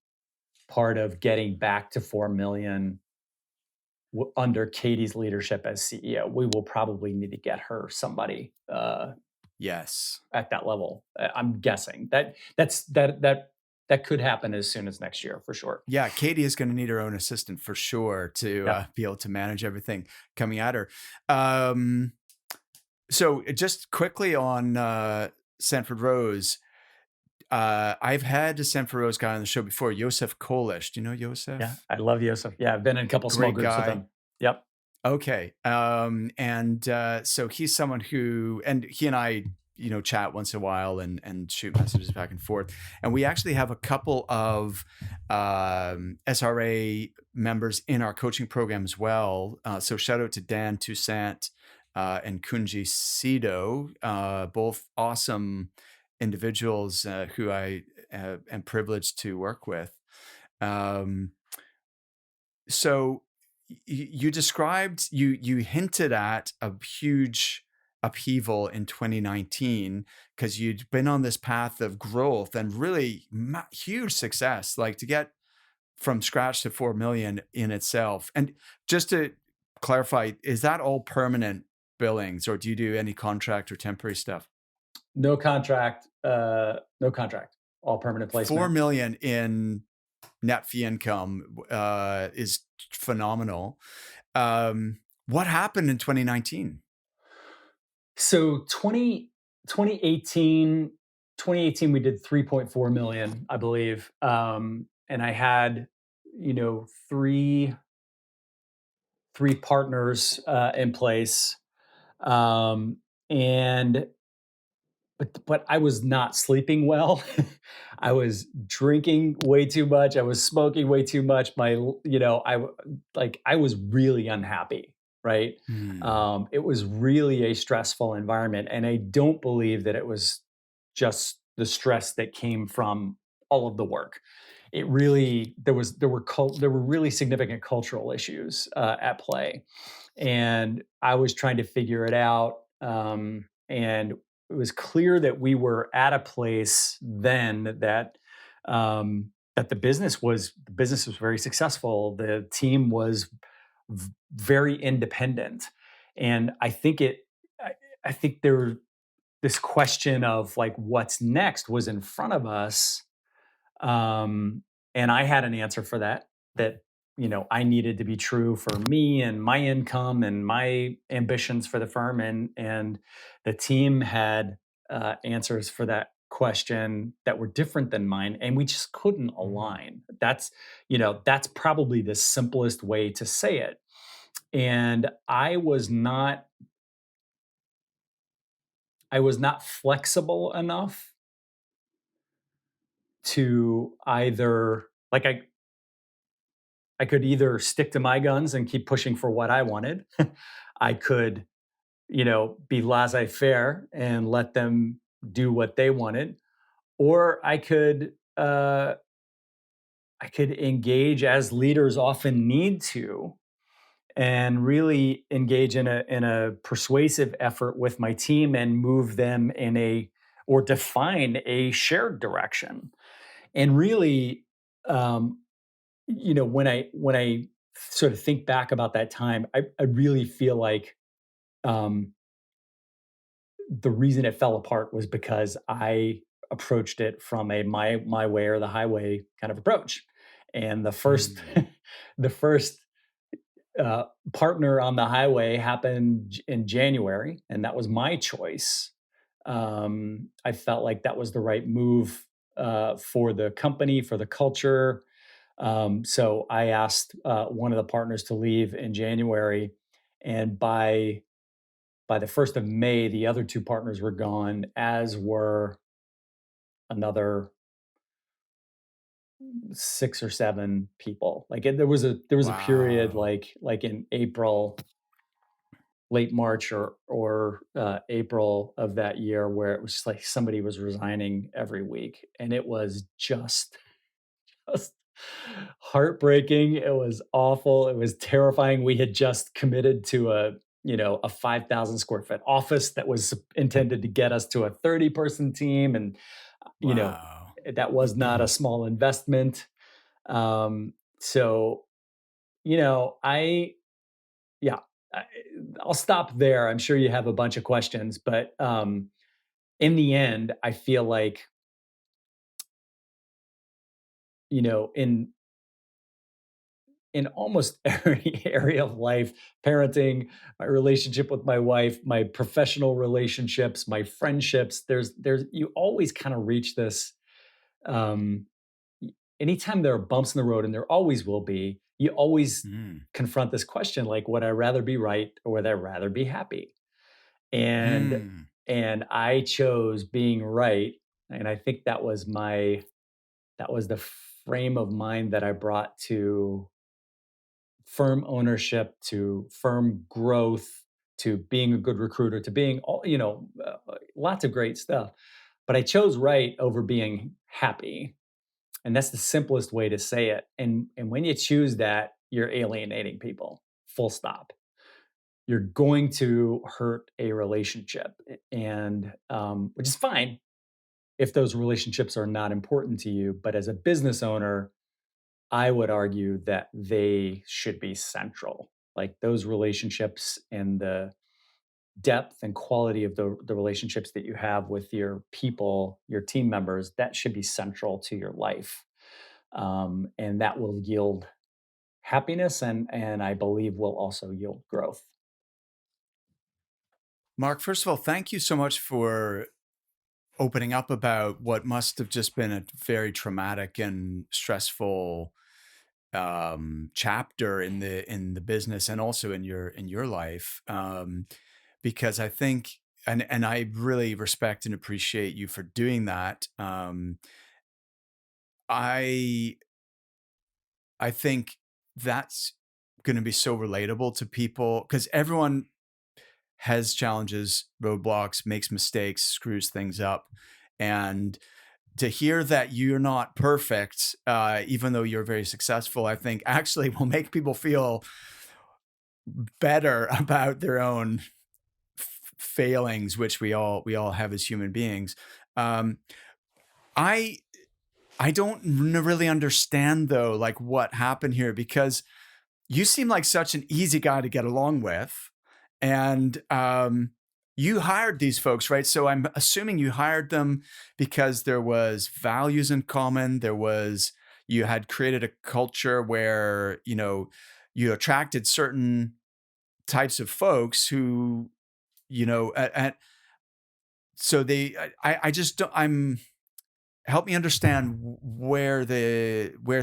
part of getting back to 4 million under Katie's leadership as CEO. We will probably need to get her somebody Yes. at that level. I'm guessing that could happen as soon as next year for sure. Yeah, Katie is going to need her own assistant for sure to Yep. be able to manage everything coming at her. Um, so just quickly on Sanford Rose, I've had a Sanford Rose guy on the show before, Yosef Kolish. Do you know Yeah, Yosef? I love Yosef. Yeah, I've been in a couple small Great groups with guy. him. Yep. Okay. And so he's someone who, and he and I, chat once in a while and shoot messages back and forth. And we actually have a couple of SRA members in our coaching program as well. So shout out to Dan Toussaint and Kunji Sido, both awesome individuals who I am privileged to work with. Um, so you described you hinted at a huge upheaval in 2019 because you'd been on this path of growth and really huge success, like to get from scratch to 4 million in itself. And just to clarify, is that all permanent billings or do you do any contract or temporary stuff? No contract. No contract. All permanent 4 placement. million in net fee income is phenomenal. What happened in 2019? So 2018, we did 3.4 million, I believe. And I had, three partners in place. Um, and but I was not sleeping well. I was drinking way too much. I was smoking way too much. I was really unhappy. Right. Hmm. It was really a stressful environment, and I don't believe that it was just the stress that came from all of the work. It really there were really significant cultural issues at play, and I was trying to figure it out. And it was clear that we were at a place then that the business was very successful. The team was very independent. And I think there this question of like what's next was in front of us, and I had an answer for that. That I needed to be true for me and my income and my ambitions for the firm, and the team had answers for that question that were different than mine, and we just couldn't align. That's probably the simplest way to say it. And I was not flexible enough to either like I could either stick to my guns and keep pushing for what I wanted. I could, be laissez-faire and let them do what they wanted, or I could engage as leaders often need to, and really engage in a persuasive effort with my team and move them or define a shared direction. And really, um, when I sort of think back about that time, I really feel like um, the reason it fell apart was because I approached it from a my way or the highway kind of approach. And the first Mm. the first uh, partner on the highway happened in January, and that was my choice. I felt like that was the right move for the company, for the culture. So I asked one of the partners to leave in January, and by the 1st of May, the other two partners were gone, as were another 6 or 7 people. Like there was a period Wow. like in April, late March or April of that year, where it was just like somebody was resigning every week, and it was just heartbreaking. It was awful. It was terrifying. We had just committed to a 5,000 square foot office that was intended to get us to a 30-person team, and you know Wow. that was not a small investment. So I yeah, I, I'll stop there. I'm sure you have a bunch of questions, but in the end, I feel like in almost every area of life, parenting, my relationship with my wife, my professional relationships, my friendships, there's you always kind of reach this um anytime there are bumps in the road, and there always will be, you always Mm. confront this question, like, would I rather be right or would I rather be happy? And Mm. and I chose being right, and I think that was the frame of mind that I brought to firm ownership, to firm growth, to being a good recruiter, to being lots of great stuff. But I chose right over being happy, and that's the simplest way to say it. And when you choose that, you're alienating people. Full stop. You're going to hurt a relationship, and which is fine if those relationships are not important to you. But as a business owner, I would argue that they should be central. Like those relationships and the depth and quality of the relationships that you have with your people, your team members, that should be central to your life. And that will yield happiness, and I believe will also yield growth. Mark, first of all, thank you so much for opening up about what must have just been a very traumatic and stressful chapter in the business and also in your life. Because I think and I really respect and appreciate you for doing that. I I think that's going to be so relatable to people because everyone has challenges, roadblocks, makes mistakes, screws things up, and to hear that you're not perfect, even though you're very successful, I think actually will make people feel better about their own failings, which we all have as human beings. Um, I I don't really understand though, like what happened here because you seem like such an easy guy to get along with. And you hired these folks, right? So I'm assuming you hired them because there was values in common. You had created a culture where, you attracted certain types of folks who, so I just don't, help me understand where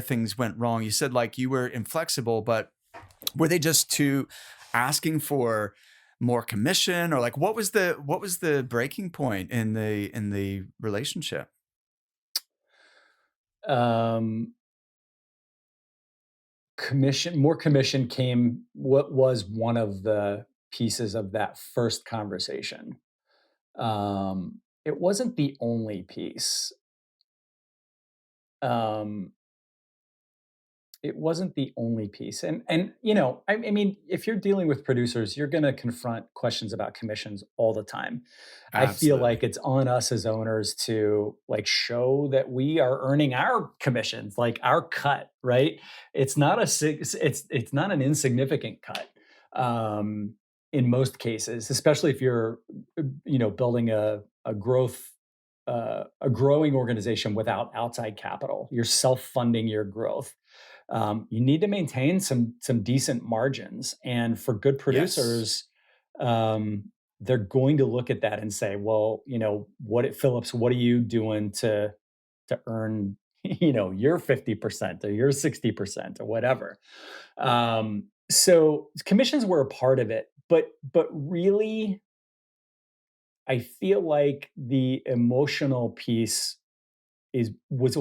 things went wrong. You said like you were inflexible, but were they just too asking for more commission, or like what was the breaking point in the relationship? Um, more commission came, what was one of the pieces of that first conversation. It wasn't the only piece. Um, it wasn't the only piece. And I mean, if you're dealing with producers, you're going to confront questions about commissions all the time. I feel Absolutely. like it's on us as owners to like show that we are earning our commissions, like our cut, right? It's not an insignificant cut. Um in most cases, especially if you're building a growing organization without outside capital. You're self-funding your growth. You need to maintain some decent margins. And for good Yes. producers, um, they're going to look at that and say, well, Phillips, what are you doing to earn, your 50% or your 60% or whatever. So commissions were a part of it, but really, I feel like the emotional piece is was a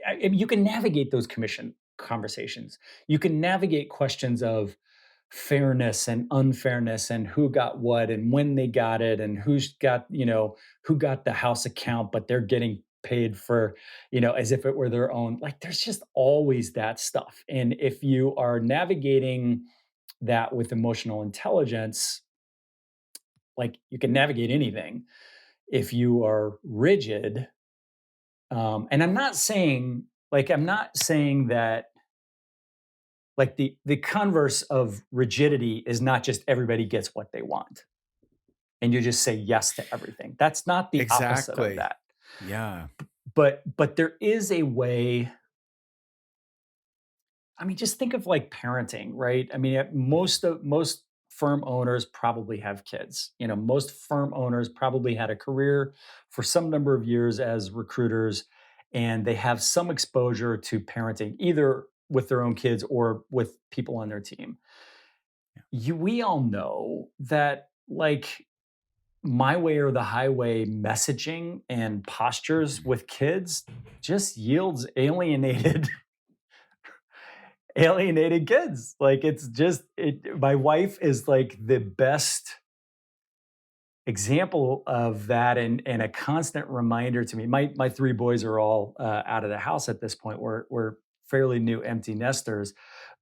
I mean, you can navigate those commission conversations. You can navigate questions of fairness and unfairness and who got what and when they got it and who got the house account, but they're getting paid for, as if it were their own. Like there's just always that stuff. And if you are navigating that with emotional intelligence, like you can navigate anything. If you are rigid, and I'm not saying that like the converse of rigidity is not just everybody gets what they want and you just say yes to everything. That's not the opposite of Exactly. that. Yeah. But there is a way. I mean, just think of like parenting, right? I mean, most firm owners probably have kids. Most firm owners probably had a career for some number of years as recruiters, and they have some exposure to parenting, either with their own kids or with people on their team. We all know that, like, my way or the highway messaging and postures Mhm. with kids just yields alienated kids. Like it's just my wife is like the best example of that, and a constant reminder to me. My three boys are all out of the house at this point. We're fairly new empty nesters,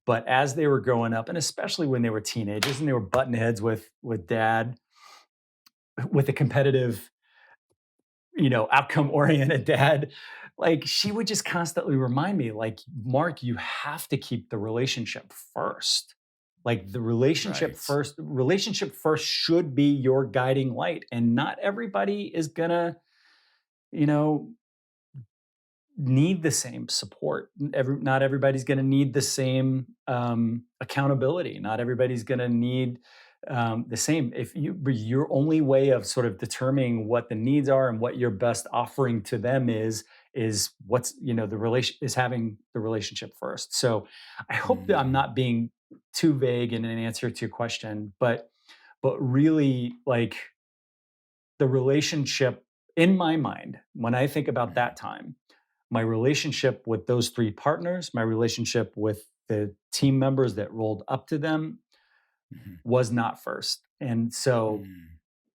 but as they were growing up, and especially when they were teenagers and they were button heads with dad, with a competitive, outcome oriented dad, like she would just constantly remind me, like, Mark, you have to keep the relationship first. Like the Right. relationship first should be your guiding light. And not everybody is gonna, you know, need the same support. Not everybody's going to need the same accountability. Not everybody's going to need the same. If your only way of sort of determining what the needs are and what your best offering to them is what's the relation is having the relationship first. So I hope that I'm Mm. not being too vague in an answer to your question, but really like the relationship in my mind when I think about Mhm. that time, my relationship with those three partners, my relationship with the team members that rolled up to them Mhm. was not first. And so Mm.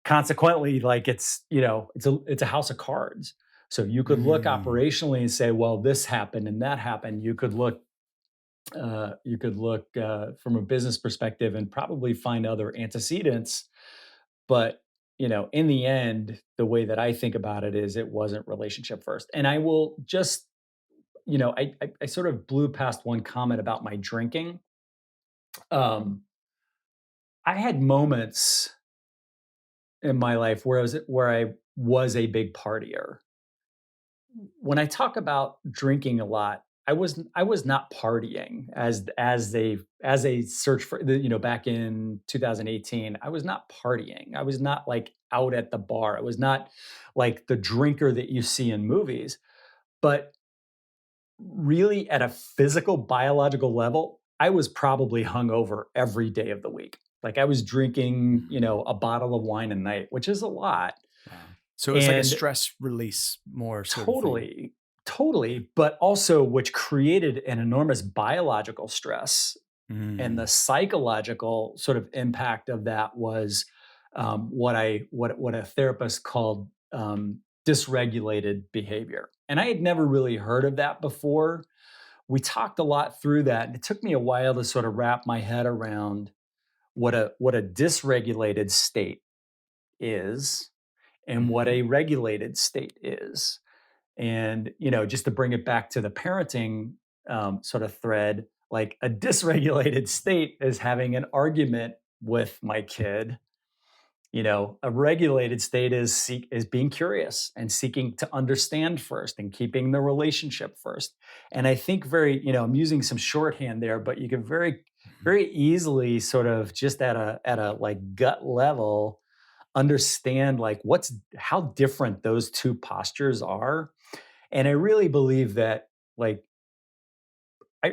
consequently, like it's a house of cards. So you could look Mm. operationally and say, well, this happened and that happened. You could look from a business perspective and probably find other antecedents. But in the end, the way that I think about it is it wasn't relationship first. And I will just, I sort of blew past one comment about my drinking. Um, I had moments in my life where I was a big partier. When I talk about drinking a lot, I was not partying as a search for back in 2018. I was not partying. I was not like out at the bar. I was not like the drinker that you see in movies. But really, at a physical, biological level, I was probably hungover every day of the week. Like I was drinking, Mm. a bottle of wine a night, which is a lot. Wow. So it's like a And stress release more sort of thing. totally, totally, but also which created an enormous biological stress. And the Mm. psychological sort of impact of that was what a therapist called dysregulated behavior. And I had never really heard of that before. We talked a lot through that, and it took me a while to sort of wrap my head around what a dysregulated state is and what Mhm. a regulated state is. And, just to bring it back to the parenting sort of thread, like a dysregulated state is having an argument with my kid. A regulated state is being curious and seeking to understand first and keeping the relationship first. And I think I'm using some shorthand there, but you can very, Mhm. very easily sort of just at a like gut level understand like what's how different those two postures are. And I really believe that, like,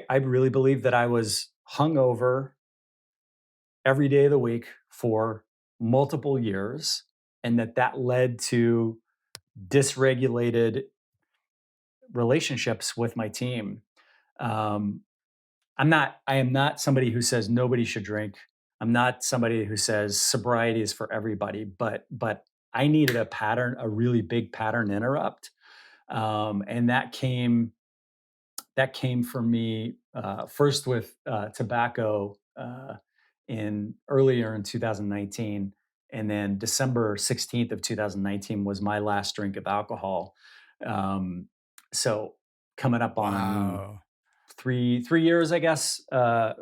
I really believe that I was hungover every day of the week for multiple years, and that led to dysregulated relationships with my team. Um, I am not somebody who says nobody should drink. I'm not somebody who says sobriety is for everybody, but I needed a really big pattern interrupt. And that came for me first with tobacco in earlier in 2019, and then December 16th of 2019 was my last drink of alcohol. Um, so coming up on Wow. three years, I guess, That's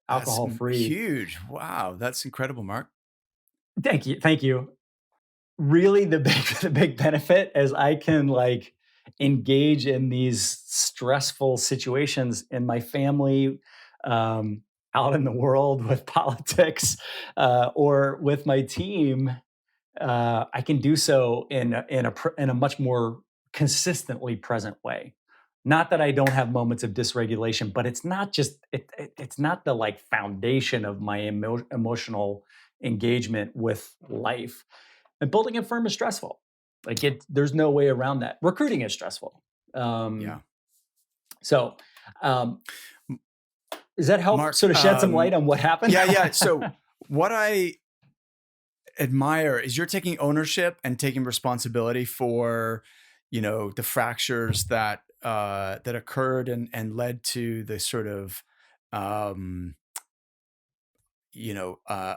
alcohol free. huge. Wow. That's incredible, Mark. Thank you. Really, the big the big benefit is I can like engage in these stressful situations in my family, out in the world with politics, or with my team. I can do so in a much more consistently present way. Not that I don't have moments of dysregulation, but it's not the like foundation of my emotional engagement with life. And building a firm is stressful. There's no way around that. Recruiting is stressful. Um, Yeah. so, um, M- does that help Mark, sort of shed some light on what happened? yeah, yeah. So what I admire is you're taking ownership and taking responsibility for, the fractures that occurred and led to the sort of um,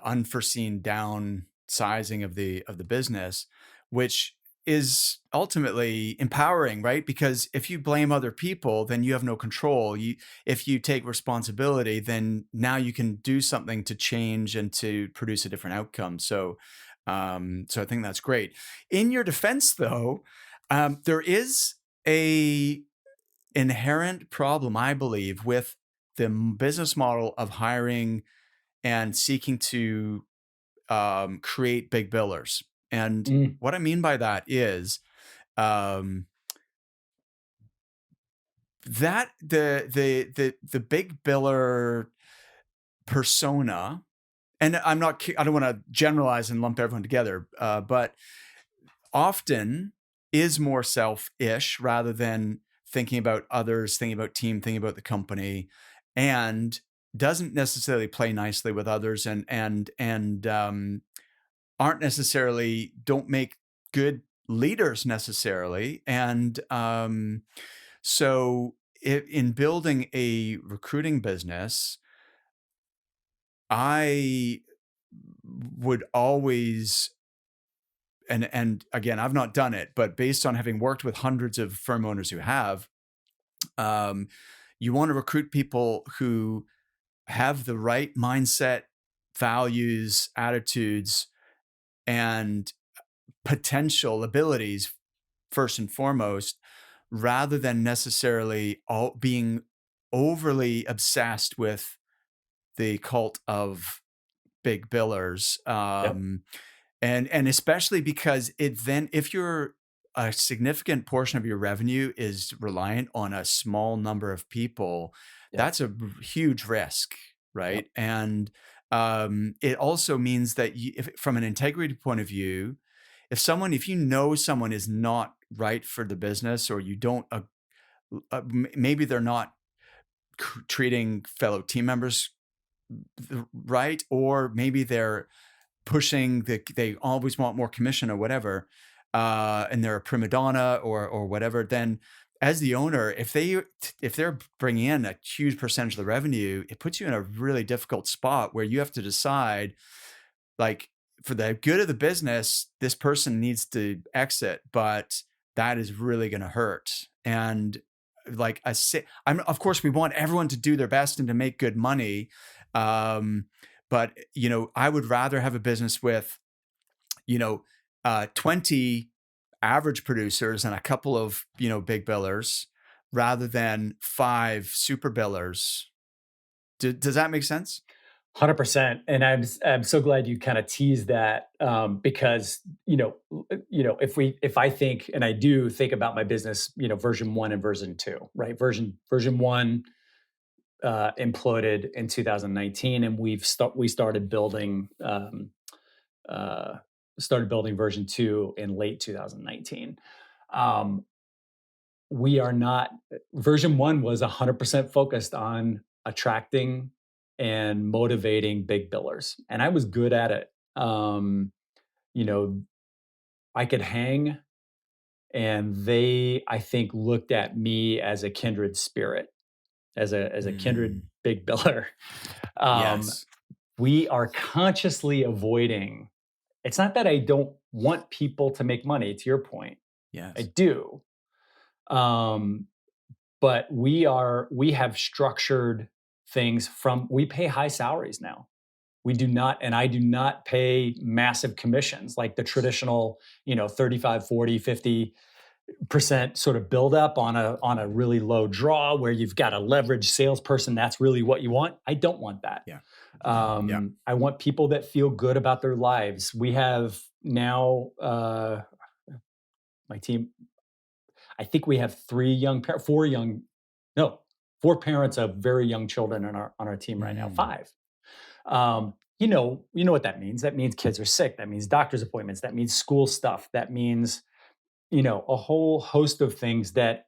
unforeseen downsizing of the business, which is ultimately empowering, right? Because if you blame other people, then you have no control. If you take responsibility, then now you can do something to change and to produce a different outcome. So I think that's great. In your defense, though, there is a inherent problem, I believe, with the business model of hiring and seeking to create big billers. And Mm, what I mean by that is um, that the big biller persona, and I don't want to generalize and lump everyone together, but often is more selfish rather than thinking about others, thinking about team, thinking about the company, and doesn't necessarily play nicely with others, and don't make good leaders necessarily. And so in building a recruiting business, I would always, and again, I've not done it, but based on having worked with hundreds of firm owners who have, um, you want to recruit people who have the right mindset, values, attitudes, and potential abilities first and foremost, rather than necessarily all being overly obsessed with the cult of big billers. Yep. And especially because it then, if you're a significant portion of your revenue is reliant on a small number of people, Yep. that's a huge risk, Yep. right? And it also means that if, from an integrity point of view, if you know someone is not right for the business, or you don't, maybe they're not treating fellow team members right, or maybe they're pushing they always want more commission or whatever, and they're a prima donna or whatever, then as the owner, if they're bringing in a huge percentage of the revenue, it puts you in a really difficult spot where you have to decide, like, for the good of the business, this person needs to exit, but that is really going to hurt. And like I say, of course we want everyone to do their best and to make good money. Um, but I would rather have a business with, 20 average producers and a couple of, big billers, rather than 5 super billers. Does that make sense? 100%. And I'm so glad you kind of teased that, because if I think, and I do think about my business, version one and version two, right? Version one imploded in 2019, and we uh, started building version two in late 2019. Um, we are not Version one was 100% focused on attracting and motivating big billers, and I was good at it. You know, I could hang, and they, I think, looked at me as a kindred spirit, as a kindred Mm, big biller. Um, yes. we are consciously avoiding. It's not that I don't want people to make money. To your point, I Yes. do. Um, but we have structured things. From We pay high salaries now. We do not, and I do not pay massive commissions like the traditional, 35, 40, 50% sort of build up on a really low draw where you've got a leveraged salesperson. That's really what you want. I don't want that. Yeah. Yeah. I want people that feel good about their lives. We have now, my team, I think we have four parents of very young children on our team right now. Mm, Five. You know what that means. That means kids are sick. That means doctor's appointments. That means school stuff. That means, a whole host of things that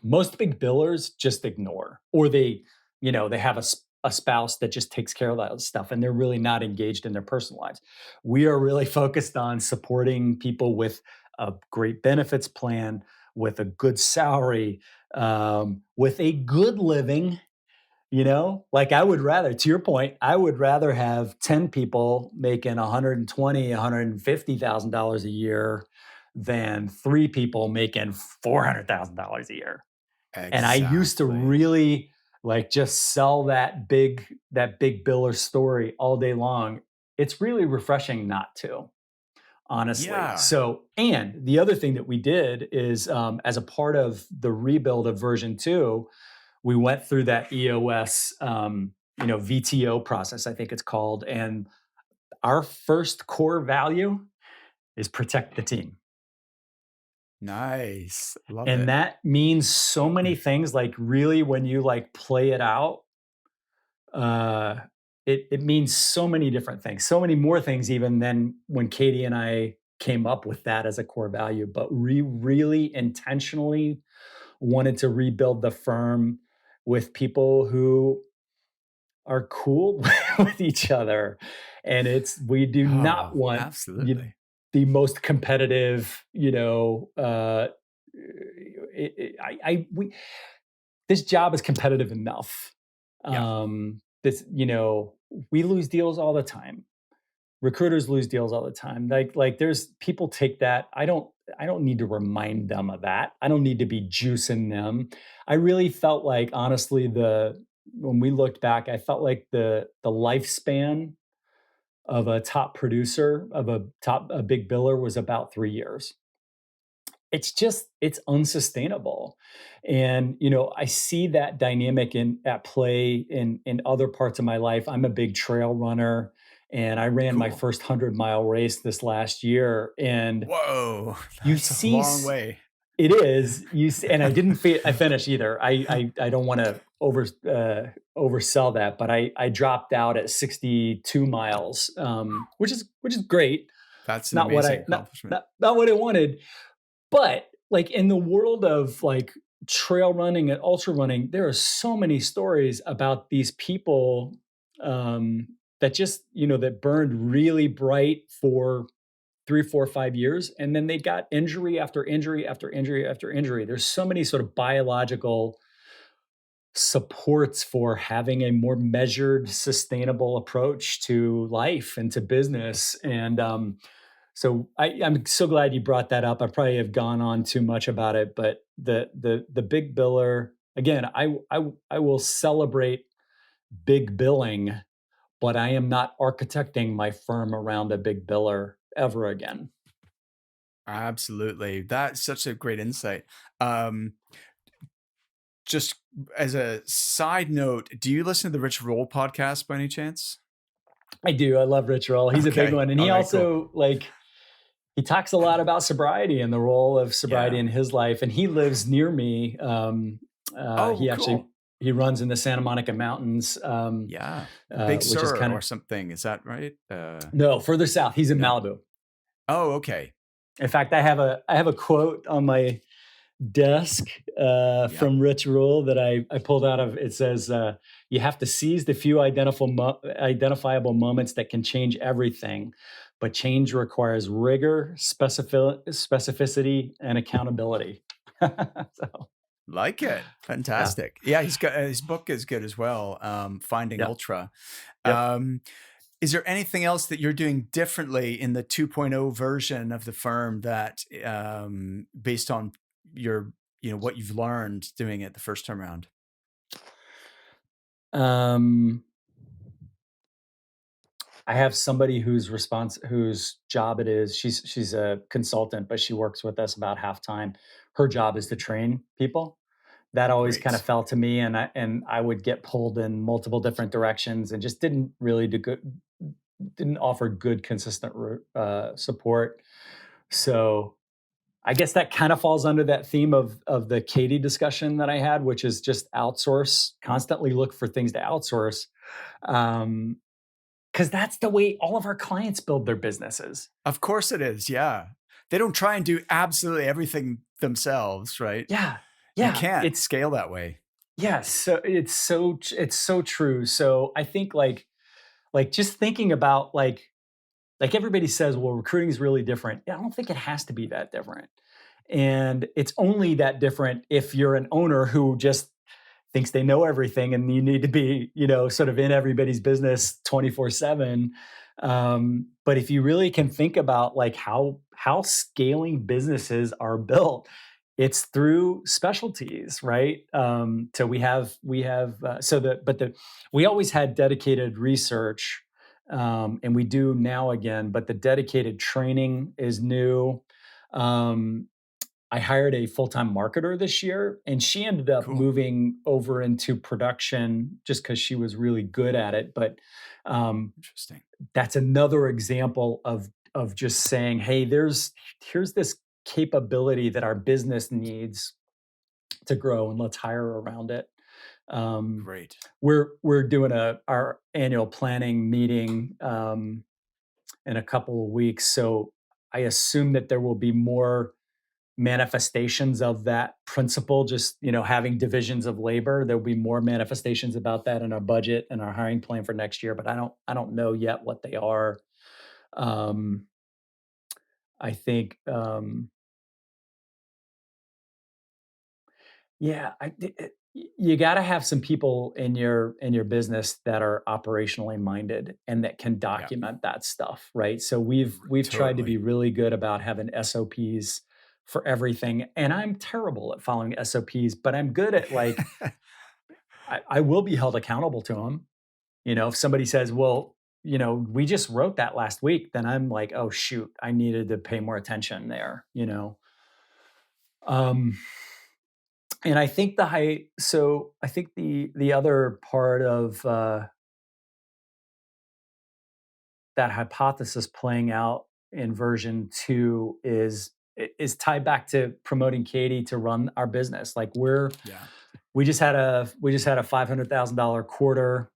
most big billers just ignore, or they have a spouse that just takes care of that stuff, and they're really not engaged in their personal lives. We are really focused on supporting people with a great benefits plan, with a good salary, with a good living. Like, I would rather, to your point, I would rather have 10 people making 120, $150,000 a year than 3 people making $400,000 a year. And I used to exactly. really, like, just sell that big biller story all day long. It's really refreshing not to, honestly. Yeah. So, and the other thing that we did is, as a part of the rebuild of version two, we went through that EOS, VTO process, I think it's called. And our first core value is protect the team. Nice. Love And it. that means so many things. Like, really, when you like play it out, uh, it means so many different things, so many more things even than when Katie and I came up with that as a core value. But we really intentionally wanted to rebuild the firm with people who are cool with each other. And we do not Oh, want absolutely. the most competitive, this job is competitive enough. Yeah. This, we lose deals all the time. Recruiters lose deals all the time. Like there's people take that. I don't need to remind them of that. I don't need to be juicing them. I really felt like, honestly, when we looked back, I felt like the lifespan of a top producer of a big biller was about 3 years. It's unsustainable. And I see that dynamic in at play in other parts of my life. I'm a big trail runner, and I ran my Cool. first 100-mile race this last year. And Whoa, you that's a see long way. it is you see, and I finish either. I don't want to oversell that, but I dropped out at 62 miles, which is great. That's an Not what amazing I accomplishment. not what I wanted. But, like, in the world of, like, trail running and ultra running, there are so many stories about these people, that just, that burned really bright for 3, 4, 5 years, and then they got injury after injury after injury after injury. There's so many sort of biological supports for having a more measured, sustainable approach to life and to business. And so I'm so glad you brought that up. I probably have gone on too much about it, but the big biller again. I will celebrate big billing, but I am not architecting my firm around a big biller ever again. Absolutely. That's such a great insight. Um, just as a side note, do you listen to the Rich Roll podcast by any chance? I do. I love Rich Roll. He's a big Okay. one, and All he right, cool. also he talks a lot about sobriety and the role of sobriety Yeah. in his life. And he lives near me. Oh, He actually cool. he runs in the Santa Monica Mountains, Yeah. Big which is Sur kind or of something. Is that right? no further south. He's in No. Malibu. Oh, okay. In fact, I have a quote on my desk Yep. from Rich Rule that I pulled out of. It says, "You have to seize the few identifiable moments that can change everything, but change requires rigor, specificity, and accountability." So, Like it. yeah, Fantastic. Yeah, he's got his book is good as well. Finding yep, Ultra. yep. Um, is there anything else that you're doing differently in the 2.0 version of the firm that, based on your, what you've learned doing it the first time around? Um, I have somebody whose job it is. She's a consultant, but she works with us about half time. Her job is to train people. That always kind of Great. fell to me, and I would get pulled in multiple different directions, and just didn't really do good, didn't offer good consistent support. So I guess that kind of falls under that theme of the Katie discussion that I had, which is just outsource, constantly look for things to outsource. Um, because that's the way all of our clients build their businesses. Of course it is. Yeah. They don't try and do absolutely everything themselves, right? Yeah, You yeah, can't scale that way. so it's so true. So I think just thinking about like everybody says, well, recruiting is really different. Yeah, I don't think it has to be that different. And it's only that different if you're an owner who just thinks they know everything and you need to be, sort of in everybody's business 24/7. But if you really can think about like how scaling businesses are built, it's through specialties, right? So we have so the but the we always had dedicated research, and we do now again, but the dedicated training is new. Um, I hired a full-time marketer this year, and she ended up Cool. moving over into production just because she was really good at it. But um, Interesting. that's another example of just saying, "Hey, here's this capability that our business needs to grow, and let's hire around it." Um, Great. we're doing our annual planning meeting in a couple of weeks, so I assume that there will be more manifestations of that principle. Just having divisions of labor, there'll be more manifestations about that in our budget and our hiring plan for next year, but I don't know yet what they are. um I think yeah, you got to have some people in your business that are operationally minded and that can Yeah. document that stuff, right? So we've tried to be Totally. really good about having SOPs for everything, and I'm terrible at following SOPs, but I'm good at I will be held accountable to them. If somebody says, well, we just wrote that last week, then I'm like, oh shoot, I needed to pay more attention there. Um, and I think I think the other part of that hypothesis playing out in version 2 is tied back to promoting Katie to run our business. Like Yeah, we just had a $500,000 quarter,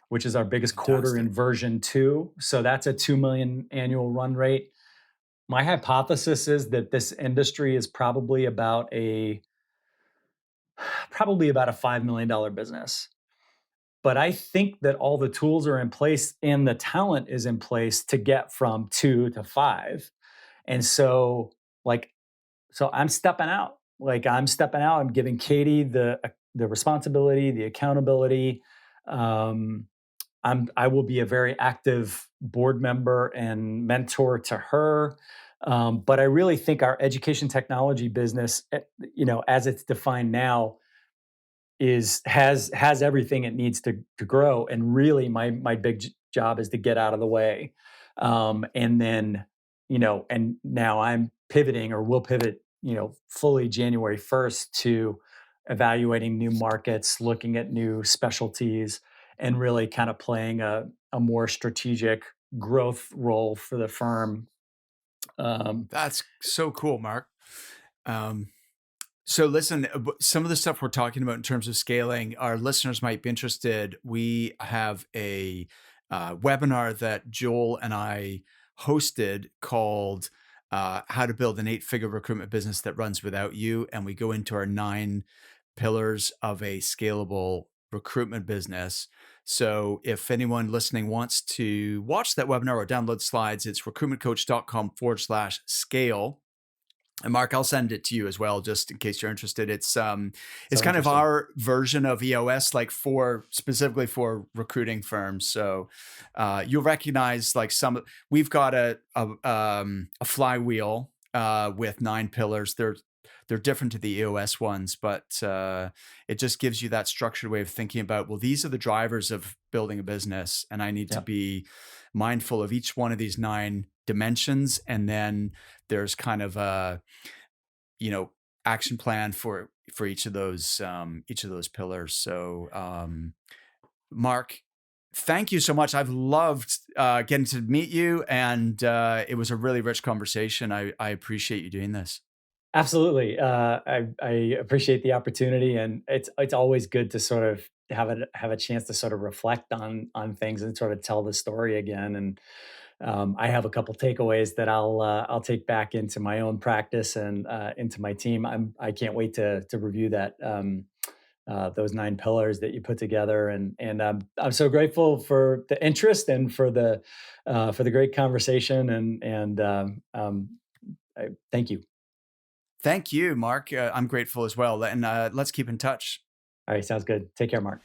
which is our biggest quarter in fantastic. version 2. So that's a 2 million annual run rate. My hypothesis is that this industry is probably about a $5 million business. But I think that all the tools are in place and the talent is in place to get from 2 to 5. And like, so I'm stepping out. I'm giving Katie the responsibility, the accountability. Um, I will be a very active board member and mentor to her. But I really think our education technology business, as it's defined now, has everything it needs to grow. And really, my big job is to get out of the way. And then, and now I'm pivoting, or will pivot, fully January 1st to evaluating new markets, looking at new specialties, and really kind of playing a more strategic growth role for the firm. Um, That's so cool, Mark. Um, So listen, some of the stuff we're talking about in terms of scaling, our listeners might be interested. We have a webinar that Joel and I hosted called "How to Build an 8-Figure Recruitment Business That Runs Without You," and we go into our 9 pillars of a scalable recruitment business. So if anyone listening wants to watch that webinar or download slides, it's recruitmentcoach.com/scale. And Mark, I'll send it to you as well, just in case you're interested. It's so kind of interesting. our version of EOS, like specifically for recruiting firms. So you'll recognize like we've got a flywheel with 9 pillars. They're different to the EOS ones, but it just gives you that structured way of thinking about, well, these are the drivers of building a business, and I need to Yep. be mindful of each one of these 9 dimensions, and then there's kind of a action plan for each of those pillars. So Mark, thank you so much. I've loved getting to meet you, and it was a really rich conversation. I appreciate you doing this. Absolutely. I appreciate the opportunity, and it's always good to sort of have a chance to sort of reflect on things and sort of tell the story again. And I have a couple takeaways that I'll take back into my own practice and into my team. I can't wait to review those 9 pillars that you put together, and I'm so grateful for the interest and for the great conversation, and thank you. Thank you, Mark. I'm grateful as well, and let's keep in touch. All right, sounds good. Take care, Mark.